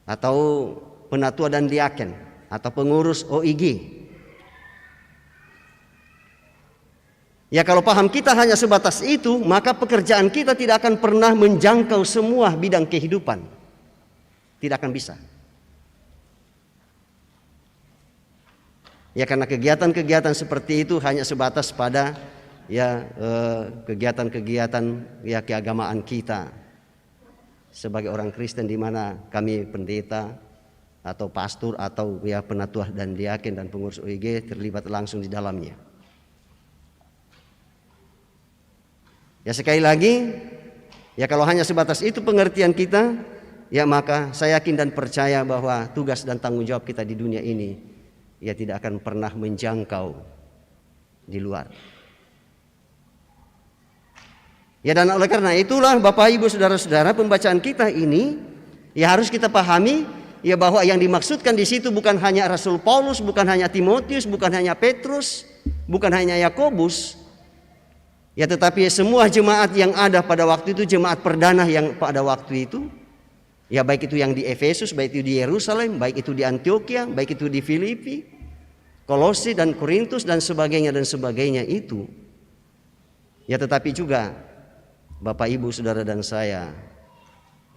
S3: atau penatua dan diaken atau pengurus OIG. Ya kalau paham kita hanya sebatas itu, maka pekerjaan kita tidak akan pernah menjangkau semua bidang kehidupan. Tidak akan bisa. Ya karena kegiatan-kegiatan seperti itu hanya sebatas pada ya kegiatan-kegiatan ya keagamaan kita sebagai orang Kristen, di mana kami pendeta atau pastor atau ya penatua dan diaken dan pengurus OIG terlibat langsung di dalamnya. Ya sekali lagi, ya kalau hanya sebatas itu pengertian kita, ya maka saya yakin dan percaya bahwa tugas dan tanggung jawab kita di dunia ini ya tidak akan pernah menjangkau di luar. Ya dan oleh karena itulah Bapak Ibu Saudara-saudara, pembacaan kita ini ya harus kita pahami ya bahwa yang dimaksudkan di situ bukan hanya Rasul Paulus, bukan hanya Timotius, bukan hanya Petrus, bukan hanya Yakobus. Ya tetapi semua jemaat yang ada pada waktu itu, jemaat perdana yang pada waktu itu, ya baik itu yang di Efesus, baik itu di Yerusalem, baik itu di Antioquia, baik itu di Filipi, Kolose dan Korintus dan sebagainya itu. Ya tetapi juga Bapak Ibu Saudara dan saya,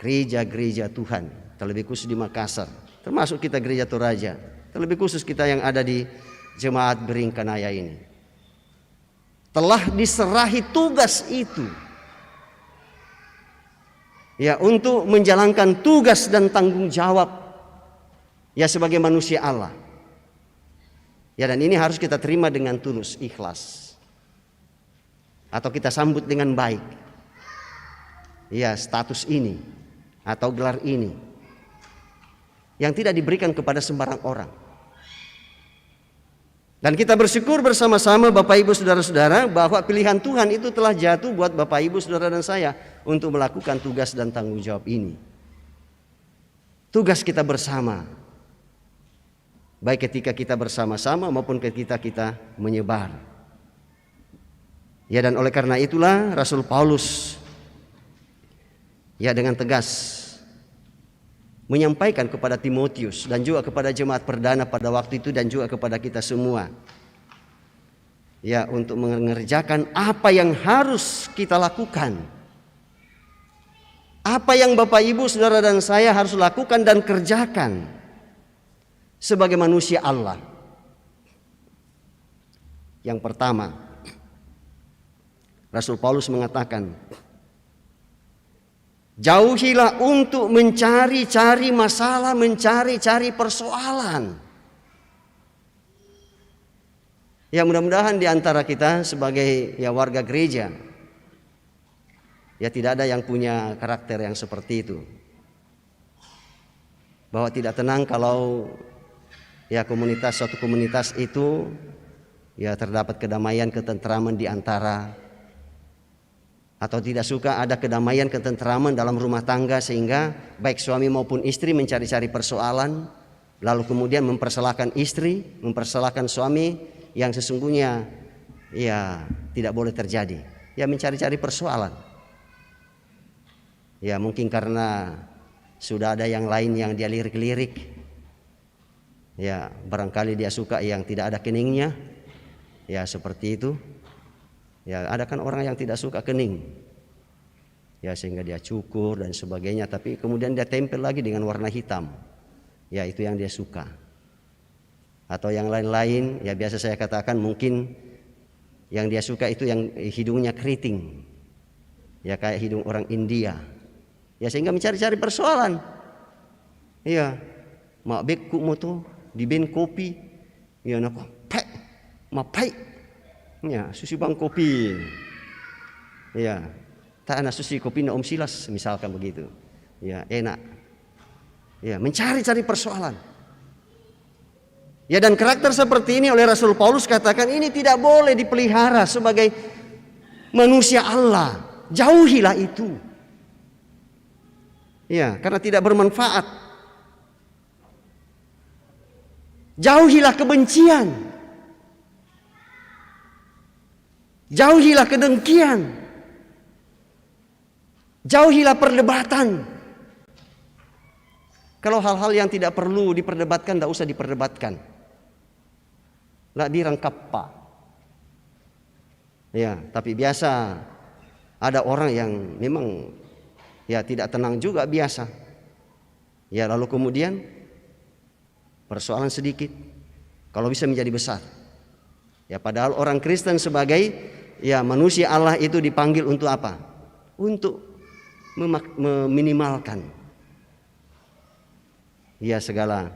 S3: gereja-gereja Tuhan, terlebih khusus di Makassar, termasuk kita gereja Toraja, terlebih khusus kita yang ada di jemaat Beringkanaya ini, telah diserahi tugas itu ya untuk menjalankan tugas dan tanggung jawab ya sebagai manusia Allah. Ya dan ini harus kita terima dengan tulus, ikhlas, atau kita sambut dengan baik. Ya status ini atau gelar ini yang tidak diberikan kepada sembarang orang. Dan kita bersyukur bersama-sama Bapak Ibu Saudara-saudara bahwa pilihan Tuhan itu telah jatuh buat Bapak Ibu Saudara dan saya untuk melakukan tugas dan tanggung jawab ini. Tugas kita bersama, baik ketika kita bersama-sama maupun ketika kita menyebar. Ya dan oleh karena itulah Rasul Paulus ya dengan tegas menyampaikan kepada Timotius dan juga kepada jemaat perdana pada waktu itu dan juga kepada kita semua ya untuk mengerjakan apa yang harus kita lakukan, apa yang Bapak Ibu Saudara dan saya harus lakukan dan kerjakan sebagai manusia Allah. Yang pertama, Rasul Paulus mengatakan, jauhilah untuk mencari-cari masalah, mencari-cari persoalan. Ya mudah-mudahan di antara kita sebagai ya warga gereja ya tidak ada yang punya karakter yang seperti itu. Bahwa tidak tenang kalau ya suatu komunitas itu ya terdapat kedamaian, ketentraman di antara, atau tidak suka ada kedamaian, ketentraman dalam rumah tangga sehingga baik suami maupun istri mencari-cari persoalan, lalu kemudian mempersalahkan istri, mempersalahkan suami yang sesungguhnya ya tidak boleh terjadi. Ya mencari-cari persoalan. Ya mungkin karena sudah ada yang lain yang dia lirik-lirik. Ya barangkali dia suka yang tidak ada keningnya. Ya seperti itu. Ya ada kan orang yang tidak suka kening, ya sehingga dia cukur dan sebagainya, tapi kemudian dia tempel lagi dengan warna hitam, ya itu yang dia suka. Atau yang lain-lain, ya biasa saya katakan mungkin yang dia suka itu yang hidungnya keriting, ya kayak hidung orang India, ya sehingga mencari-cari persoalan. Iya, mak bekku moto di ben kopi, ya napa, pek, mapai. Ya, susi bang kopi. Ya, tak ada susi kopi na Om Silas misalkan begitu. Ya, enak. Ya, mencari-cari persoalan. Ya dan karakter seperti ini oleh Rasul Paulus katakan ini tidak boleh dipelihara sebagai manusia Allah. Jauhilah itu. Ya, karena tidak bermanfaat. Jauhilah kebencian. Jauhilah kedengkian. Jauhilah perdebatan. Kalau hal-hal yang tidak perlu diperdebatkan, tidak usah diperdebatkan. La birang kappa. Ya, tapi biasa ada orang yang memang ya tidak tenang juga biasa. Ya, lalu kemudian persoalan sedikit kalau bisa menjadi besar. Ya, padahal orang Kristen sebagai ya manusia Allah itu dipanggil untuk apa? Untuk meminimalkan ya segala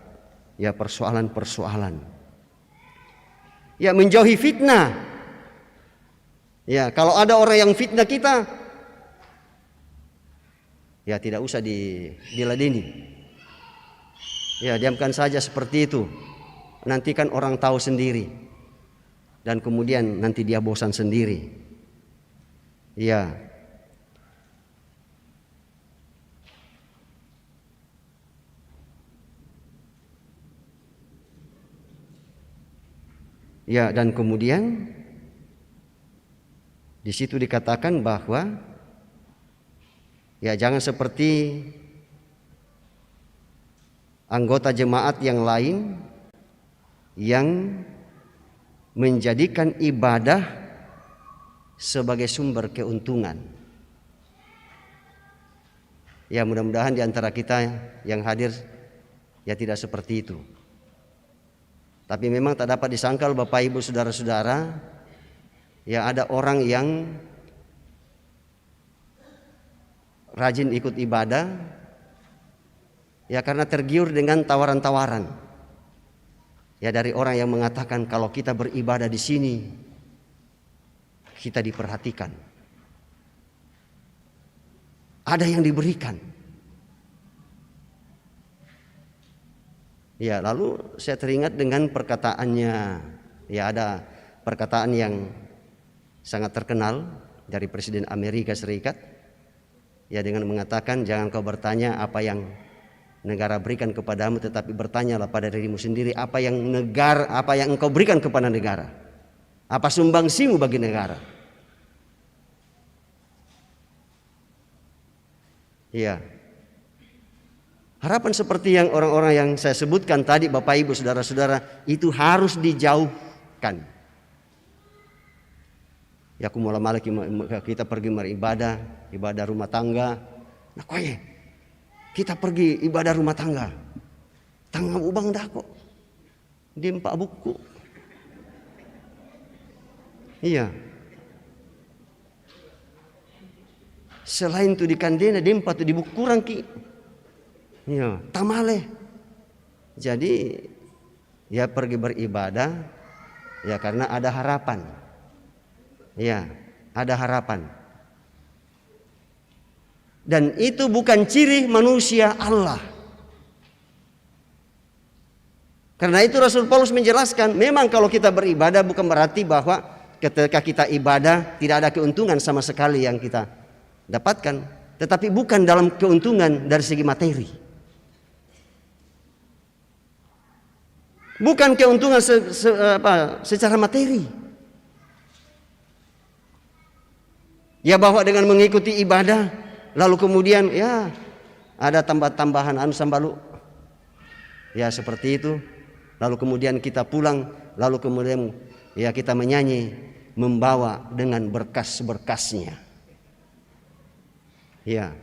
S3: ya persoalan-persoalan. Ya, menjauhi fitnah. Ya, kalau ada orang yang fitnah kita, ya tidak usah diladeni. Ya, diamkan saja seperti itu. Nanti kan orang tahu sendiri. Dan kemudian nanti dia bosan sendiri. Ya. Ya, dan kemudian di situ dikatakan bahwa ya jangan seperti anggota jemaat yang lain yang menjadikan ibadah sebagai sumber keuntungan. Ya, mudah-mudahan di antara kita yang hadir ya tidak seperti itu. Tapi memang tak dapat disangkal Bapak Ibu saudara-saudara, ya ada orang yang rajin ikut ibadah ya karena tergiur dengan tawaran-tawaran. Ya dari orang yang mengatakan kalau kita beribadah di sini kita diperhatikan. Ada yang diberikan. Ya, lalu saya teringat dengan perkataannya. Ya, ada perkataan yang sangat terkenal dari Presiden Amerika Serikat. Ya, dengan mengatakan jangan kau bertanya apa yang negara berikan kepadamu, tetapi bertanyalah pada dirimu sendiri apa yang engkau berikan kepada negara. Apa sumbangsimu bagi negara? Ya. Harapan seperti yang orang-orang yang saya sebutkan tadi Bapak Ibu saudara-saudara itu harus dijauhkan. Ya kumula-mala kita pergi beribadah, ibadah rumah tangga. Nah koye, kita pergi ibadah rumah tangga. Tangan ubang dah kok. Dempak buku. Iya. Selain tu di kandena dempak tu di buku kurang ki. Ya, tamale. Jadi ya pergi beribadah ya karena ada harapan. Ya, ada harapan. Dan itu bukan ciri manusia Allah. Karena itu Rasul Paulus menjelaskan, memang kalau kita beribadah bukan berarti bahwa ketika kita ibadah tidak ada keuntungan sama sekali yang kita dapatkan, tetapi bukan dalam keuntungan dari segi materi. Bukan keuntungan secara materi. Ya bahwa dengan mengikuti ibadah lalu kemudian ya ada tambahan sambalu. Ya seperti itu. Lalu kemudian kita pulang, lalu kemudian ya kita menyanyi membawa dengan berkas-berkasnya. Ya.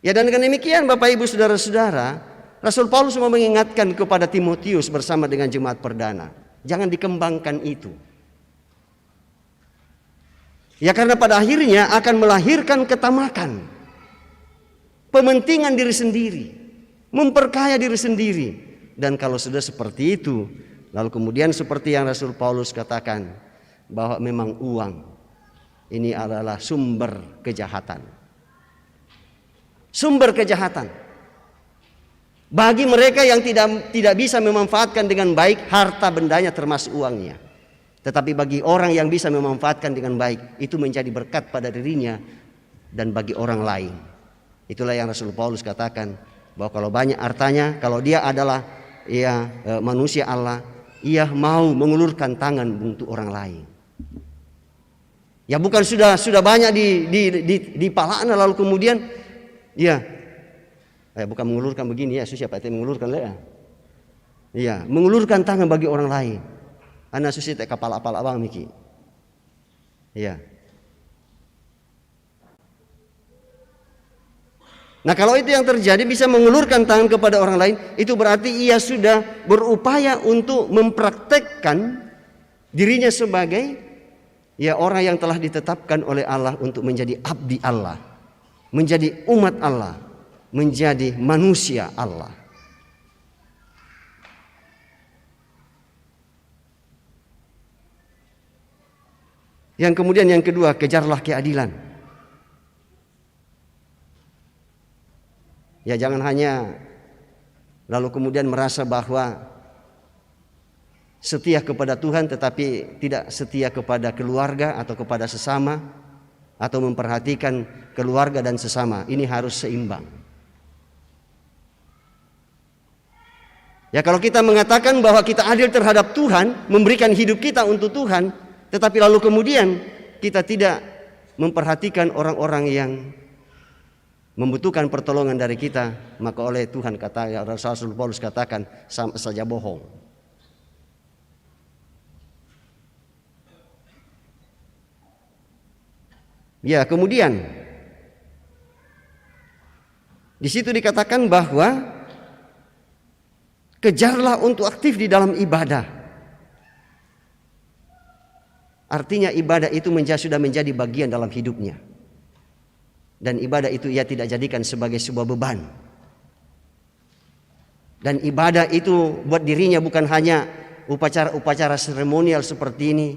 S3: Ya dan dengan demikian Bapak Ibu saudara-saudara, Rasul Paulus mau mengingatkan kepada Timotius bersama dengan jemaat perdana. Jangan dikembangkan itu. Ya karena pada akhirnya akan melahirkan ketamakan. Pementingan diri sendiri. Memperkaya diri sendiri. Dan kalau sudah seperti itu, lalu kemudian seperti yang Rasul Paulus katakan, bahwa memang uang ini adalah sumber kejahatan. Sumber kejahatan. Bagi mereka yang tidak bisa memanfaatkan dengan baik harta bendanya termasuk uangnya. Tetapi bagi orang yang bisa memanfaatkan dengan baik, itu menjadi berkat pada dirinya dan bagi orang lain. Itulah yang Rasul Paulus katakan, bahwa kalau banyak hartanya, kalau dia adalah manusia Allah, ia mau mengulurkan tangan untuk orang lain. Ya bukan sudah banyak di palana lalu kemudian ya bukan mengulurkan begini ya, siapa itu mengulurkan ya? Iya, mengulurkan tangan bagi orang lain. Anak susi tak kapal apal abang miki. Ya. Nah, kalau itu yang terjadi, bisa mengulurkan tangan kepada orang lain, itu berarti ia sudah berupaya untuk mempraktekkan dirinya sebagai orang yang telah ditetapkan oleh Allah untuk menjadi abdi Allah, menjadi umat Allah, menjadi manusia Allah. Yang kemudian yang kedua, kejarlah keadilan. Ya, jangan hanya lalu kemudian merasa bahwa setia kepada Tuhan tetapi tidak setia kepada keluarga atau kepada sesama, atau memperhatikan keluarga dan sesama. Ini harus seimbang. Ya, kalau kita mengatakan bahwa kita adil terhadap Tuhan, memberikan hidup kita untuk Tuhan, tetapi lalu kemudian kita tidak memperhatikan orang-orang yang membutuhkan pertolongan dari kita, maka oleh Tuhan kata Rasul Paulus katakan sama saja bohong. Ya, kemudian di situ dikatakan bahwa kejarlah untuk aktif di dalam ibadah. Artinya ibadah itu sudah menjadi bagian dalam hidupnya. Dan ibadah itu ia tidak jadikan sebagai sebuah beban. Dan ibadah itu buat dirinya bukan hanya upacara-upacara seremonial seperti ini,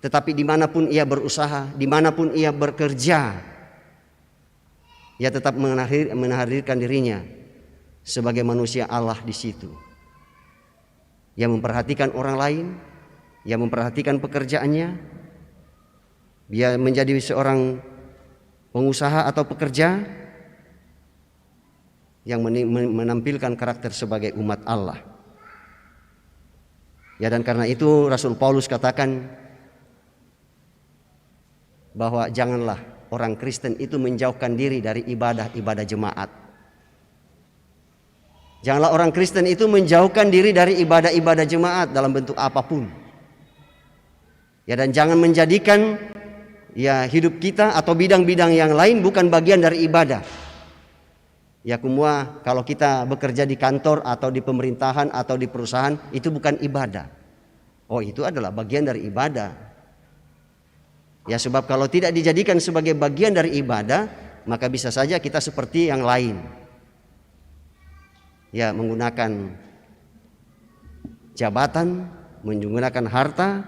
S3: tetapi dimanapun ia berusaha, dimanapun ia bekerja, ia tetap menghadirkan dirinya sebagai manusia Allah di situ. Ia memperhatikan orang lain, ia memperhatikan pekerjaannya, dia menjadi seorang pengusaha atau pekerja yang menampilkan karakter sebagai umat Allah. Ya, dan karena itu Rasul Paulus katakan bahwa janganlah orang Kristen itu menjauhkan diri dari ibadah-ibadah jemaat. Janganlah orang Kristen itu menjauhkan diri dari ibadah-ibadah jemaat dalam bentuk apapun. Ya, dan jangan menjadikan hidup kita atau bidang-bidang yang lain bukan bagian dari ibadah. Ya, semua kalau kita bekerja di kantor atau di pemerintahan atau di perusahaan itu bukan ibadah. Oh, itu adalah bagian dari ibadah. Ya, sebab kalau tidak dijadikan sebagai bagian dari ibadah, maka bisa saja kita seperti yang lain. Ya, menggunakan jabatan, menggunakan harta,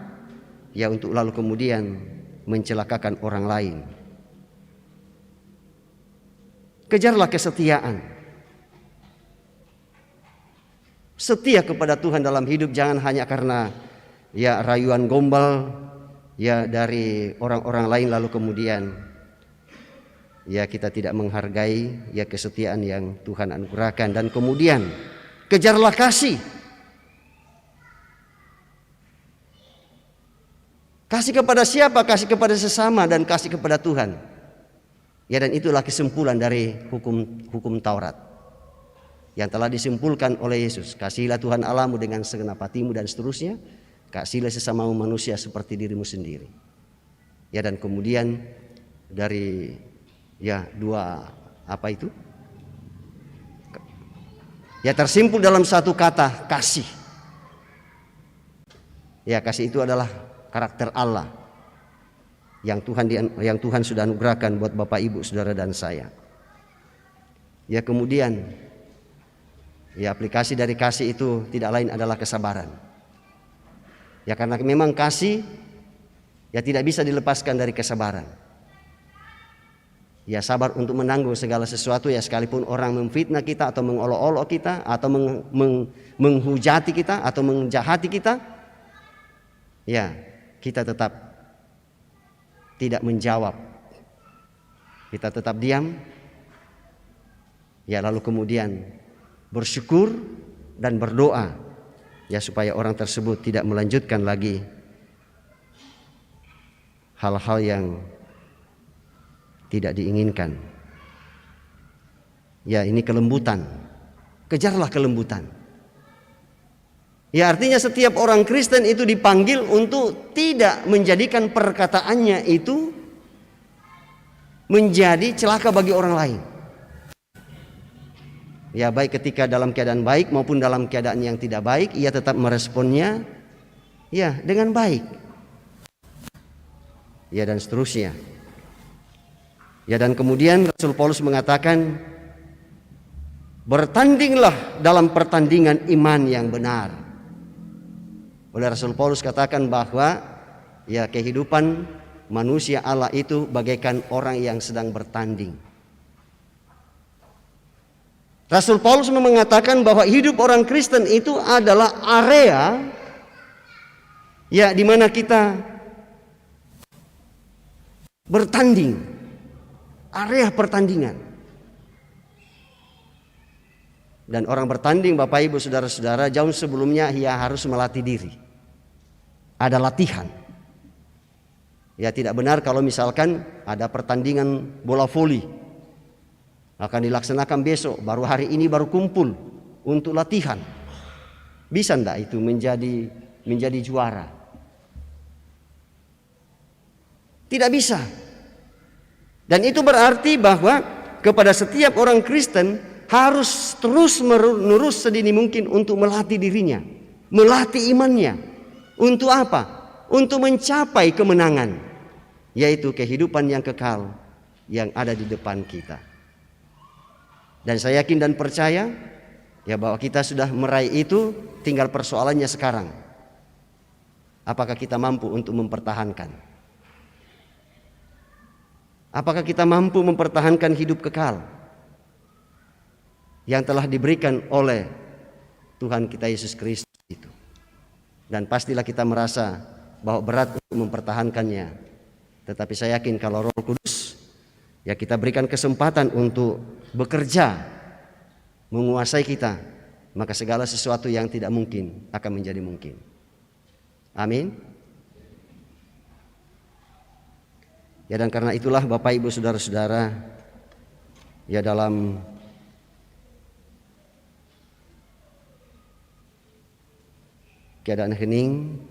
S3: ya untuk lalu kemudian mencelakakan orang lain. Kejarlah kesetiaan. Setia kepada Tuhan dalam hidup, jangan hanya karena rayuan gombal dari orang-orang lain lalu kemudian kita tidak menghargai kesetiaan yang Tuhan anugerahkan. Dan kemudian kejarlah kasih. Kasih kepada siapa? Kasih kepada sesama dan kasih kepada Tuhan. Ya, dan itulah kesimpulan dari hukum Taurat yang telah disimpulkan oleh Yesus. Kasihilah Tuhan Allahmu dengan segenap hatimu dan seterusnya. Kasihilah sesamamu manusia seperti dirimu sendiri. Ya, dan kemudian dari dua apa itu? Ya, tersimpul dalam satu kata, kasih. Ya, kasih itu adalah karakter Allah yang Tuhan sudah anugerahkan buat Bapak, Ibu, Saudara dan saya. Ya, kemudian aplikasi dari kasih itu tidak lain adalah kesabaran. Ya, karena memang kasih tidak bisa dilepaskan dari kesabaran. Ya, sabar untuk menanggung segala sesuatu, sekalipun orang memfitnah kita atau mengolok-olok kita atau menghujati kita atau menjahati kita, kita tetap tidak menjawab. Kita tetap diam. Lalu kemudian bersyukur dan berdoa supaya orang tersebut tidak melanjutkan lagi hal-hal yang tidak diinginkan. Ini kelembutan. Kejarlah kelembutan. Ya, artinya setiap orang Kristen itu dipanggil untuk tidak menjadikan perkataannya itu menjadi celaka bagi orang lain. Ya, baik ketika dalam keadaan baik maupun dalam keadaan yang tidak baik, ia tetap meresponnya ya dengan baik. Ya, dan seterusnya. Ya, dan kemudian Rasul Paulus mengatakan, bertandinglah dalam pertandingan iman yang benar. Oleh Rasul Paulus katakan bahwa ya kehidupan manusia Allah itu bagaikan orang yang sedang bertanding. Rasul Paulus mengatakan bahwa hidup orang Kristen itu adalah area ya di mana kita bertanding, area pertandingan. Dan orang bertanding, Bapak Ibu Saudara-saudara, jauh sebelumnya ia harus melatih diri. Ada latihan. Ya, tidak benar kalau misalkan ada pertandingan bola voli akan dilaksanakan besok, baru hari ini baru kumpul untuk latihan. Bisa enggak itu menjadi juara? Tidak bisa. Dan itu berarti bahwa kepada setiap orang Kristen harus terus menerus sedini mungkin untuk melatih dirinya, melatih imannya. Untuk apa? Untuk mencapai kemenangan, yaitu kehidupan yang kekal yang ada di depan kita. Dan saya yakin dan percaya ya bahwa kita sudah meraih itu, tinggal persoalannya sekarang. Apakah kita mampu untuk mempertahankan? Apakah kita mampu mempertahankan hidup kekal yang telah diberikan oleh Tuhan kita Yesus Kristus itu? Dan pastilah kita merasa bahwa berat untuk mempertahankannya. Tetapi saya yakin kalau Roh Kudus ya kita berikan kesempatan untuk bekerja, menguasai kita, maka segala sesuatu yang tidak mungkin akan menjadi mungkin. Amin. Ya, dan karena itulah Bapak Ibu Saudara-saudara, ya dalam keadaan hening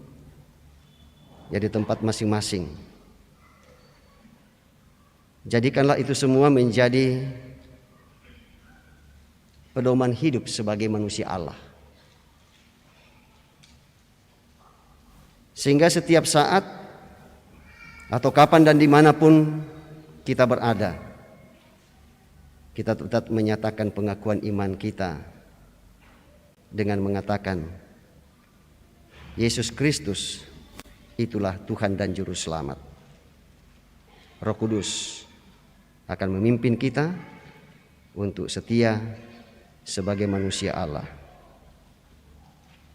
S3: ya di tempat masing-masing, jadikanlah itu semua menjadi pedoman hidup sebagai manusia Allah, sehingga setiap saat atau kapan dan dimanapun kita berada, kita tetap menyatakan pengakuan iman kita dengan mengatakan Yesus Kristus itulah Tuhan dan Juru Selamat. Roh Kudus akan memimpin kita untuk setia sebagai manusia Allah.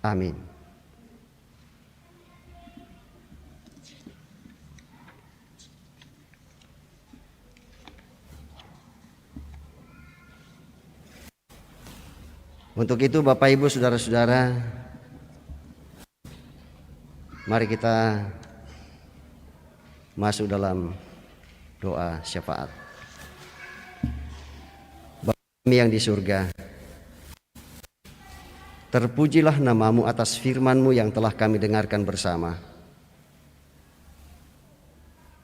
S3: Amin. Untuk itu Bapak Ibu Saudara-saudara, mari kita masuk dalam doa syafaat. Bapa kami yang di surga, terpujilah namamu atas firman-Mu yang telah kami dengarkan bersama,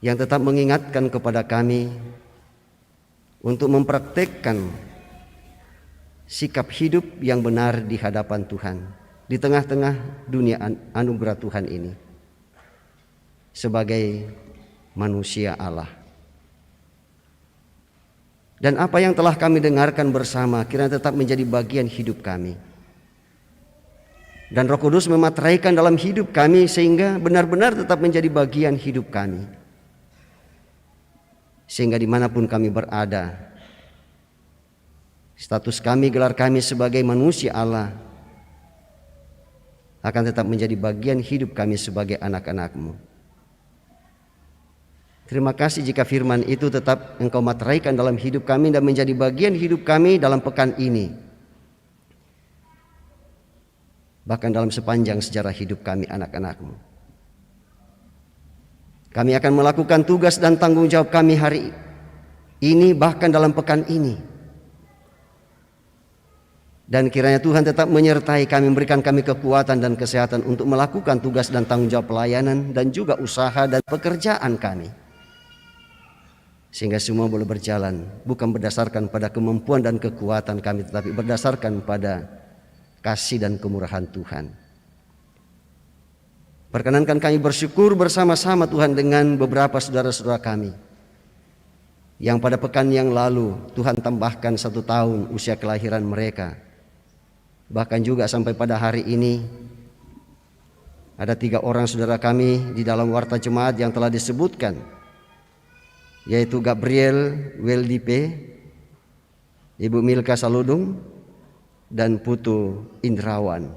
S3: yang tetap mengingatkan kepada kami untuk mempraktekkan sikap hidup yang benar di hadapan Tuhan, di tengah-tengah dunia anugerah Tuhan ini, sebagai manusia Allah. Dan apa yang telah kami dengarkan bersama kiranya tetap menjadi bagian hidup kami. Dan Roh Kudus memateraikan dalam hidup kami sehingga benar-benar tetap menjadi bagian hidup kami. Sehingga dimanapun kami berada, status kami, gelar kami sebagai manusia Allah akan tetap menjadi bagian hidup kami sebagai anak-anak-Mu. Terima kasih jika firman itu tetap Engkau materaikan dalam hidup kami dan menjadi bagian hidup kami dalam pekan ini, bahkan dalam sepanjang sejarah hidup kami anak-anak-Mu. Kami akan melakukan tugas dan tanggung jawab kami hari ini, bahkan dalam pekan ini, Dan kiranya Tuhan tetap menyertai kami, memberikan kami kekuatan dan kesehatan untuk melakukan tugas dan tanggung jawab pelayanan dan juga usaha dan pekerjaan kami. Sehingga semua boleh berjalan bukan berdasarkan pada kemampuan dan kekuatan kami, tetapi berdasarkan pada kasih dan kemurahan Tuhan. Perkenankan kami bersyukur bersama-sama Tuhan dengan beberapa saudara-saudara kami yang pada pekan yang lalu Tuhan tambahkan 1 tahun usia kelahiran mereka. Bahkan juga sampai pada hari ini ada 3 orang saudara kami di dalam warta jemaat yang telah disebutkan, yaitu Gabriel Weldipe, Ibu Milka Saludung, dan Putu Indrawan.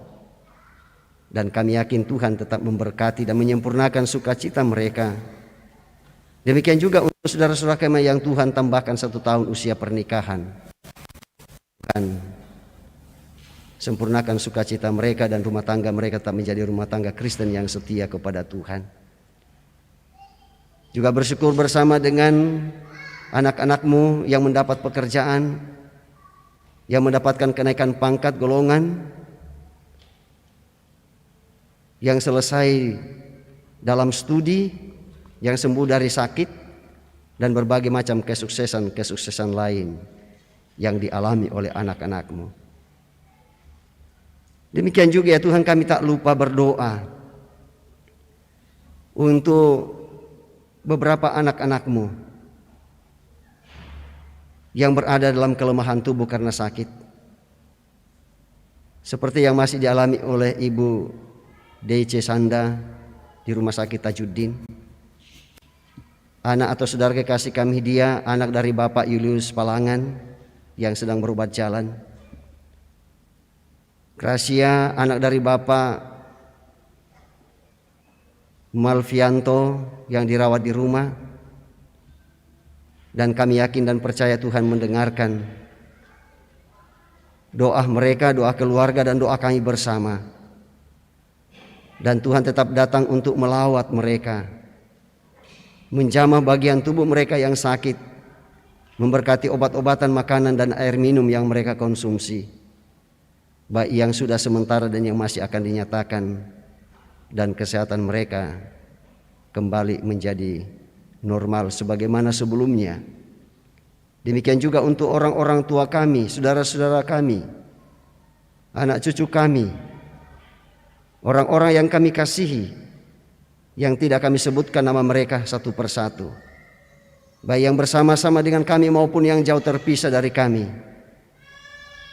S3: Dan kami yakin Tuhan tetap memberkati dan menyempurnakan sukacita mereka. Demikian juga untuk saudara-saudara kami yang Tuhan tambahkan 1 tahun usia pernikahan. Tuhan sempurnakan sukacita mereka dan rumah tangga mereka tetap menjadi rumah tangga Kristen yang setia kepada Tuhan. Juga bersyukur bersama dengan anak-anakmu yang mendapat pekerjaan, yang mendapatkan kenaikan pangkat golongan, yang selesai dalam studi, yang sembuh dari sakit, dan berbagai macam kesuksesan lain yang dialami oleh anak-anakmu. Demikian juga ya Tuhan, kami tak lupa berdoa untuk beberapa anak-anakmu yang berada dalam kelemahan tubuh karena sakit, seperti yang masih dialami oleh Ibu D.C. Sanda di Rumah Sakit Tajuddin. Anak atau saudara kekasih kami dia, anak dari Bapak Julius Palangan yang sedang berobat jalan. Gracia, anak dari Bapak Malvianto yang dirawat di rumah. Dan kami yakin dan percaya Tuhan mendengarkan doa mereka, doa keluarga, dan doa kami bersama. Dan Tuhan tetap datang untuk melawat mereka, menjamah bagian tubuh mereka yang sakit, memberkati obat-obatan, makanan, dan air minum yang mereka konsumsi, baik yang sudah sementara dan yang masih akan dinyatakan, dan kesehatan mereka kembali menjadi normal sebagaimana sebelumnya. Demikian juga untuk orang-orang tua kami, saudara-saudara kami, anak cucu kami, orang-orang yang kami kasihi, yang tidak kami sebutkan nama mereka satu persatu, baik yang bersama-sama dengan kami maupun yang jauh terpisah dari kami.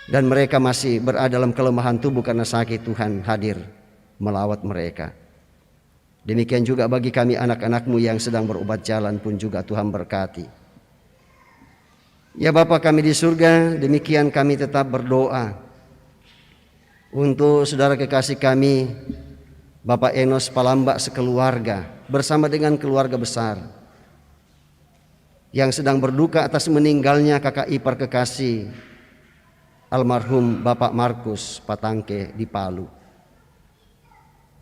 S3: Dan mereka masih berada dalam kelemahan tubuh karena sakit, Tuhan hadir melawat mereka. Demikian juga bagi kami anak-anakmu yang sedang berobat jalan pun juga Tuhan berkati. Ya Bapa kami di surga, demikian kami tetap berdoa untuk saudara kekasih kami Bapak Enos Palambak sekeluarga bersama dengan keluarga besar yang sedang berduka atas meninggalnya kakak ipar kekasih almarhum Bapak Markus Patangke di Palu,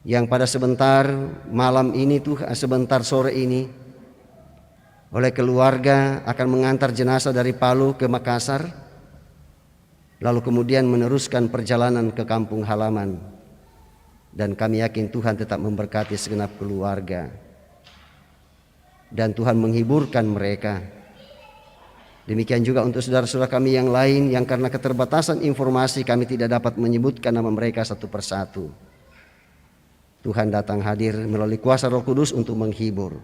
S3: yang pada sebentar malam ini sebentar sore ini oleh keluarga akan mengantar jenazah dari Palu ke Makassar, lalu kemudian meneruskan perjalanan ke kampung halaman. Dan kami yakin Tuhan tetap memberkati segenap keluarga dan Tuhan menghiburkan mereka. Demikian juga untuk saudara-saudara kami yang lain yang karena keterbatasan informasi kami tidak dapat menyebutkan nama mereka satu persatu. Tuhan datang hadir melalui kuasa Roh Kudus untuk menghibur.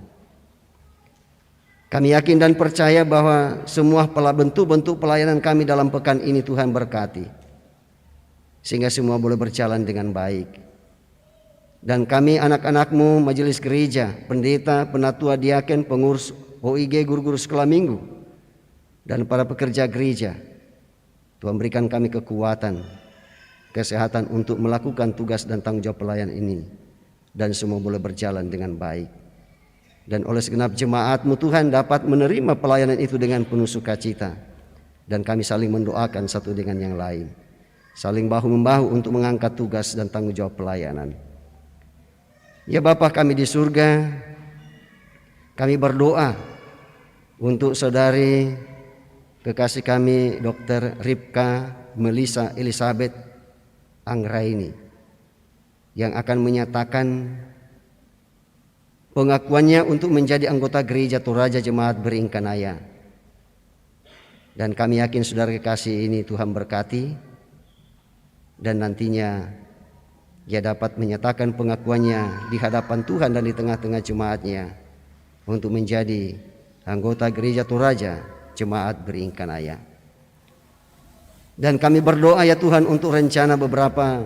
S3: Kami yakin dan percaya bahwa semua bentuk-bentuk pelayanan kami dalam pekan ini Tuhan berkati, sehingga semua boleh berjalan dengan baik. Dan kami anak-anakmu, majelis gereja, pendeta, penatua, diaken, pengurus OIG, guru-guru sekolah minggu, dan para pekerja gereja, Tuhan berikan kami kekuatan, kesehatan untuk melakukan tugas dan tanggung jawab pelayanan ini, dan semua boleh berjalan dengan baik. Dan oleh segenap jemaat-Mu Tuhan dapat menerima pelayanan itu dengan penuh sukacita, dan kami saling mendoakan satu dengan yang lain, saling bahu-membahu untuk mengangkat tugas dan tanggung jawab pelayanan. Ya Bapa kami di surga, kami berdoa untuk saudari kekasih kami Dr. Ripka Melissa Elizabeth Anggraini yang akan menyatakan pengakuannya untuk menjadi anggota Gereja Toraja Jemaat Beringkanaya. Dan kami yakin saudara kekasih ini Tuhan berkati, dan nantinya ia dapat menyatakan pengakuannya di hadapan Tuhan dan di tengah-tengah jemaatnya untuk menjadi anggota Gereja Toraja Jemaat Beringkanaya. Dan kami berdoa ya Tuhan untuk rencana beberapa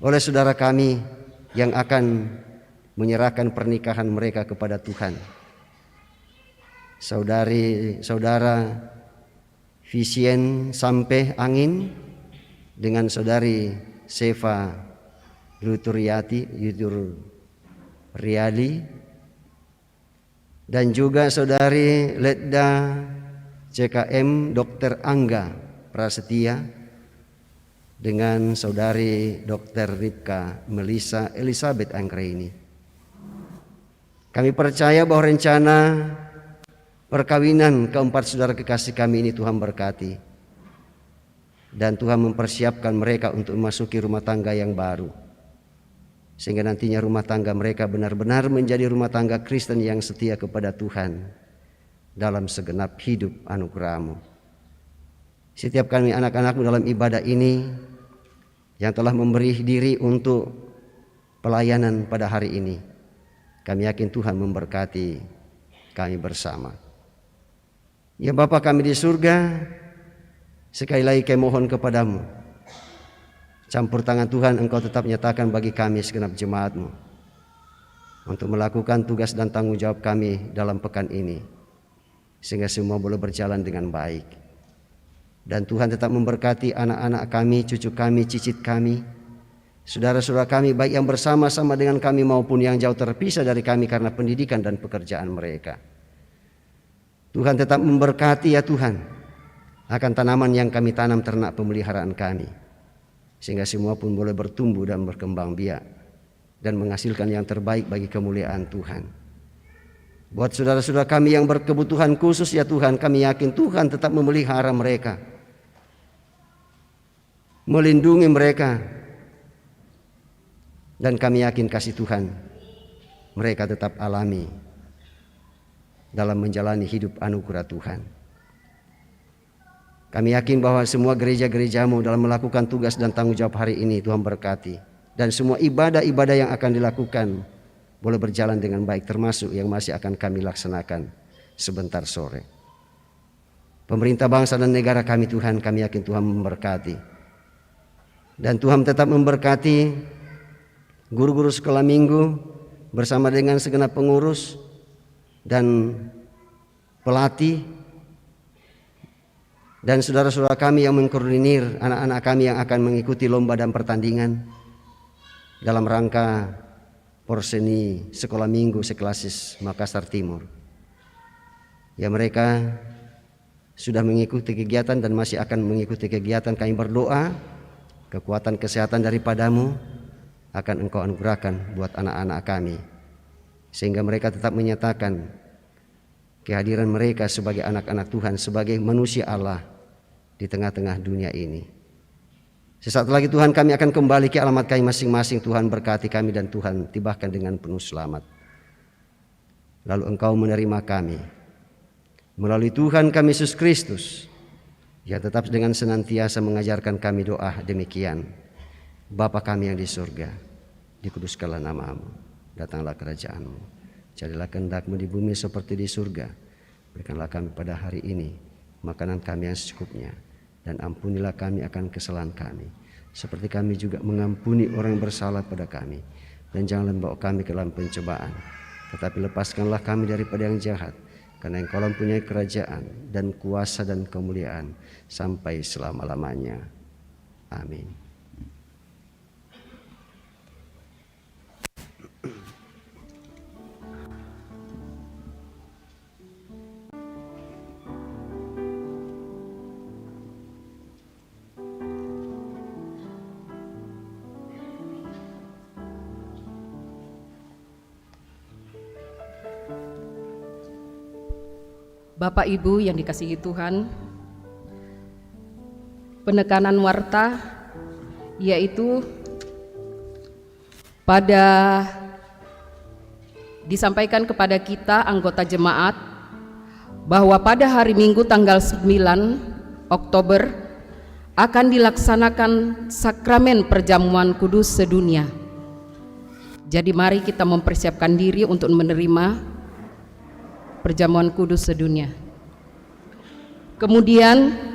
S3: oleh saudara kami yang akan menyerahkan pernikahan mereka kepada Tuhan. Saudara Visien Sampai Angin dengan saudari Seva Luturiali, dan juga saudari Letda CKM Dr. Angga Prasetya dengan saudari Dr. Ripka Melissa Elizabeth Anggraini. Kami percaya bahwa rencana perkawinan keempat saudara kekasih kami ini Tuhan berkati, dan Tuhan mempersiapkan mereka untuk memasuki rumah tangga yang baru, sehingga nantinya rumah tangga mereka benar-benar menjadi rumah tangga Kristen yang setia kepada Tuhan dalam segenap hidup anugerah-Mu. Setiap kami anak-anak-Mu dalam ibadah ini yang telah memberi diri untuk pelayanan pada hari ini, kami yakin Tuhan memberkati kami bersama. Ya Bapa kami di surga, sekali lagi kami mohon kepadamu, campur tangan Tuhan Engkau tetap nyatakan bagi kami segenap jemaat-Mu untuk melakukan tugas dan tanggung jawab kami dalam pekan ini, sehingga semua boleh berjalan dengan baik. Dan Tuhan tetap memberkati anak-anak kami, cucu kami, cicit kami, saudara-saudara kami baik yang bersama-sama dengan kami maupun yang jauh terpisah dari kami karena pendidikan dan pekerjaan mereka. Tuhan tetap memberkati ya Tuhan akan tanaman yang kami tanam, ternak pemeliharaan kami, sehingga semua pun boleh bertumbuh dan berkembang biak dan menghasilkan yang terbaik bagi kemuliaan Tuhan. Buat saudara-saudara kami yang berkebutuhan khusus ya Tuhan, kami yakin Tuhan tetap memelihara mereka, melindungi mereka, dan kami yakin kasih Tuhan mereka tetap alami dalam menjalani hidup anugerah Tuhan. Kami yakin bahwa semua gereja-gereja-Mu dalam melakukan tugas dan tanggung jawab hari ini Tuhan berkati, dan semua ibadah-ibadah yang akan dilakukan boleh berjalan dengan baik, termasuk yang masih akan kami laksanakan sebentar sore. Pemerintah bangsa dan negara kami Tuhan, kami yakin Tuhan memberkati, dan Tuhan tetap memberkati guru-guru sekolah minggu bersama dengan segenap pengurus dan pelatih, dan saudara-saudara kami yang mengkoordinir anak-anak kami yang akan mengikuti lomba dan pertandingan dalam rangka Porseni Sekolah Minggu Seklasis Makassar Timur. Ya, mereka sudah mengikuti kegiatan dan masih akan mengikuti kegiatan. Kami berdoa kekuatan kesehatan daripada-Mu akan Engkau anugerahkan buat anak-anak kami, sehingga mereka tetap menyatakan kehadiran mereka sebagai anak-anak Tuhan, sebagai manusia Allah di tengah-tengah dunia ini. Sesaat lagi Tuhan kami akan kembali ke alamat kami masing-masing. Tuhan berkati kami dan Tuhan tibahkan dengan penuh selamat. Lalu Engkau menerima kami melalui Tuhan kami Yesus Kristus, yang tetap dengan senantiasa mengajarkan kami doa demikian: Bapa kami yang di surga, dikuduskanlah nama-Mu, datanglah kerajaan-Mu, jadilah kehendak-Mu di bumi seperti di surga. Berikanlah kami pada hari ini makanan kami yang secukupnya, dan ampunilah kami akan kesalahan kami, seperti kami juga mengampuni orang yang bersalah pada kami. Dan janganlah membawa kami ke dalam pencobaan, tetapi lepaskanlah kami daripada yang jahat, karena Engkau mempunyai kerajaan dan kuasa dan kemuliaan sampai selama-lamanya. Amin.
S2: Bapak Ibu yang dikasihi Tuhan, penekanan warta, yaitu disampaikan kepada kita anggota jemaat bahwa pada hari Minggu tanggal 9 Oktober akan dilaksanakan sakramen perjamuan kudus sedunia. Jadi mari kita mempersiapkan diri untuk menerima perjamuan kudus sedunia. Kemudian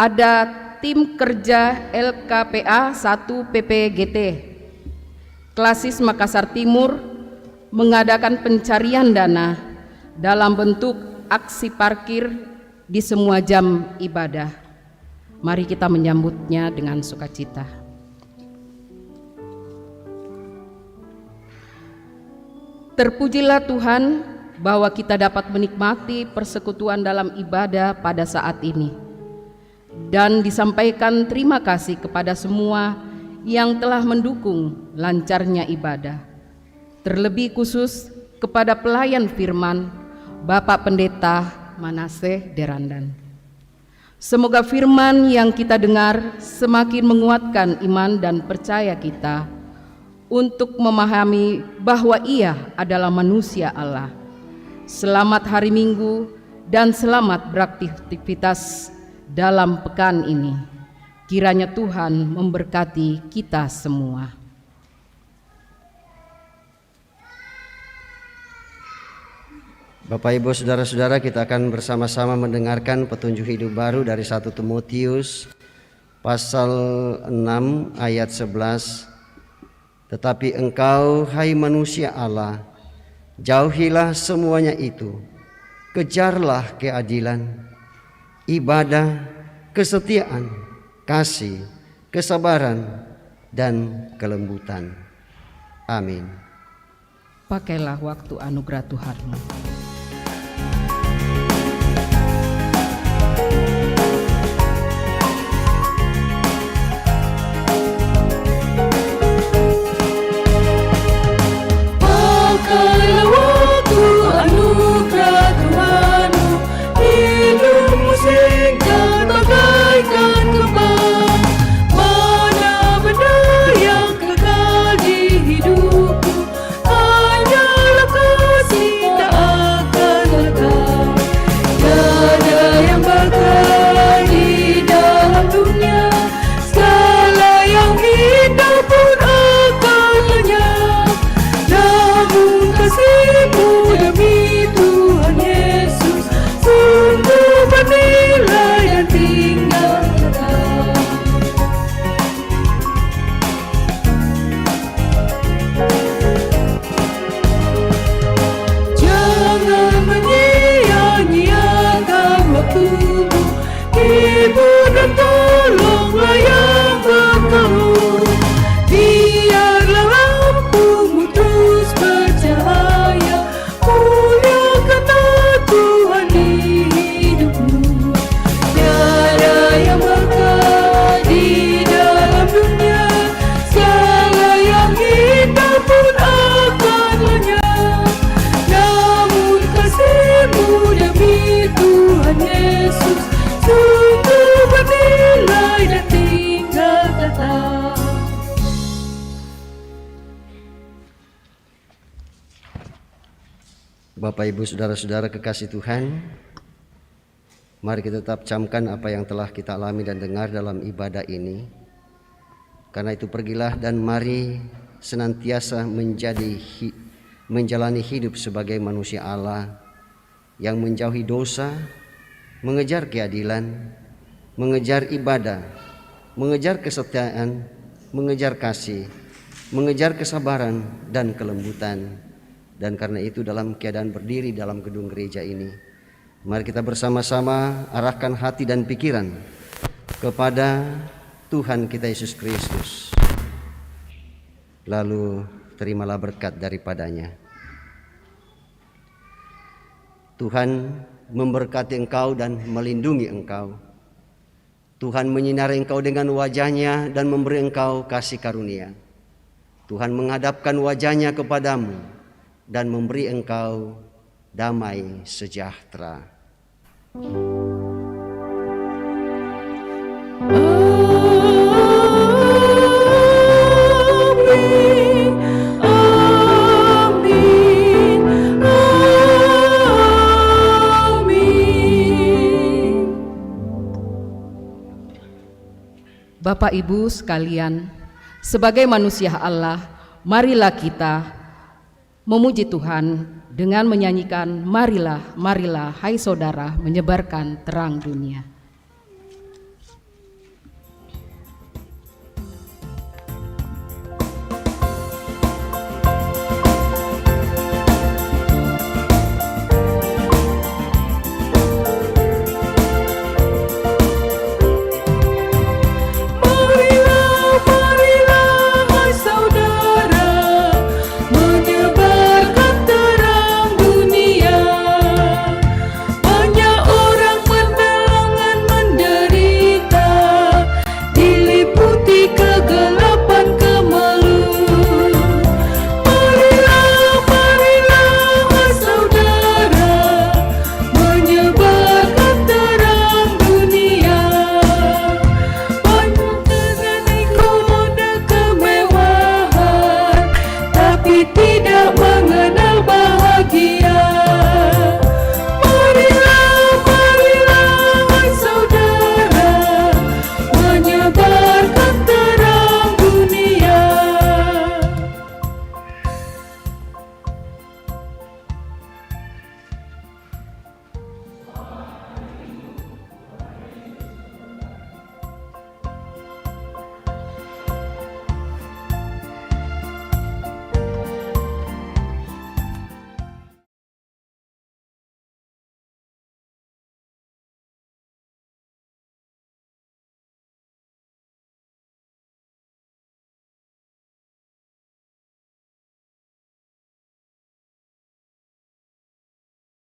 S2: ada tim kerja LKPA 1 PPGT Klasis Makassar Timur mengadakan pencarian dana dalam bentuk aksi parkir di semua jam ibadah. Mari kita menyambutnya dengan sukacita. Terpujilah Tuhan bahwa kita dapat menikmati persekutuan dalam ibadah pada saat ini. Dan disampaikan terima kasih kepada semua yang telah mendukung lancarnya ibadah. Terlebih khusus kepada pelayan firman Bapak Pendeta Manase Derandan. Semoga firman yang kita dengar semakin menguatkan iman dan percaya kita untuk memahami bahwa Ia adalah manusia Allah. Selamat hari Minggu dan selamat beraktivitas dalam pekan ini. Kiranya Tuhan memberkati kita semua.
S3: Bapak Ibu Saudara-saudara, kita akan bersama-sama mendengarkan petunjuk hidup baru dari 1 Timotius pasal 6 ayat 11. Tetapi engkau, hai manusia Allah, jauhilah semuanya itu, kejarlah keadilan, ibadah, kesetiaan, kasih, kesabaran, dan kelembutan. Amin.
S2: Pakailah waktu anugerah Tuhanmu.
S1: Pakailah waktu anugerah Tuhanmu, hidup musik dan bagaikan kembang. Mana benda yang kekal di hidupku, hanyalah kasih tak akan lekang. Tiada yang bakal di dalam dunia, segala yang indah pun akan lenyap. Namun kasih-Mu demi Tuhan Yesus sungguh bernilai dan tinggal tetap. Jangan menyia-nyiakan waktumu, hibur dan tolonglah yang berkau. Biarlah lampumu terus bercahaya, muliakanlah Tuhan di hidupmu. Tiada yang bakal di dalam dunia, segala yang indah pun akan lenyap. Namun kasih-Mu demi Tuhan Yesus sungguh bernilai dan tinggal tetap.
S3: Bapak Ibu Saudara-saudara kekasih Tuhan, mari kita tetap camkan apa yang telah kita alami dan dengar dalam ibadah ini. Karena itu pergilah dan mari senantiasa menjalani hidup sebagai manusia Allah yang menjauhi dosa, mengejar keadilan, mengejar ibadah, mengejar kesetiaan, mengejar kasih, mengejar kesabaran dan kelembutan. Dan karena itu dalam keadaan berdiri dalam gedung gereja ini, mari kita bersama-sama arahkan hati dan pikiran kepada Tuhan kita Yesus Kristus. Lalu terimalah berkat daripadanya. Tuhan memberkati engkau dan melindungi engkau. Tuhan menyinari engkau dengan wajah-Nya dan memberi engkau kasih karunia. Tuhan menghadapkan wajah-Nya kepadamu dan memberi engkau damai sejahtera.
S2: Bapak Ibu sekalian, sebagai manusia Allah, marilah kita memuji Tuhan dengan menyanyikan marilah, marilah hai saudara menyebarkan terang dunia.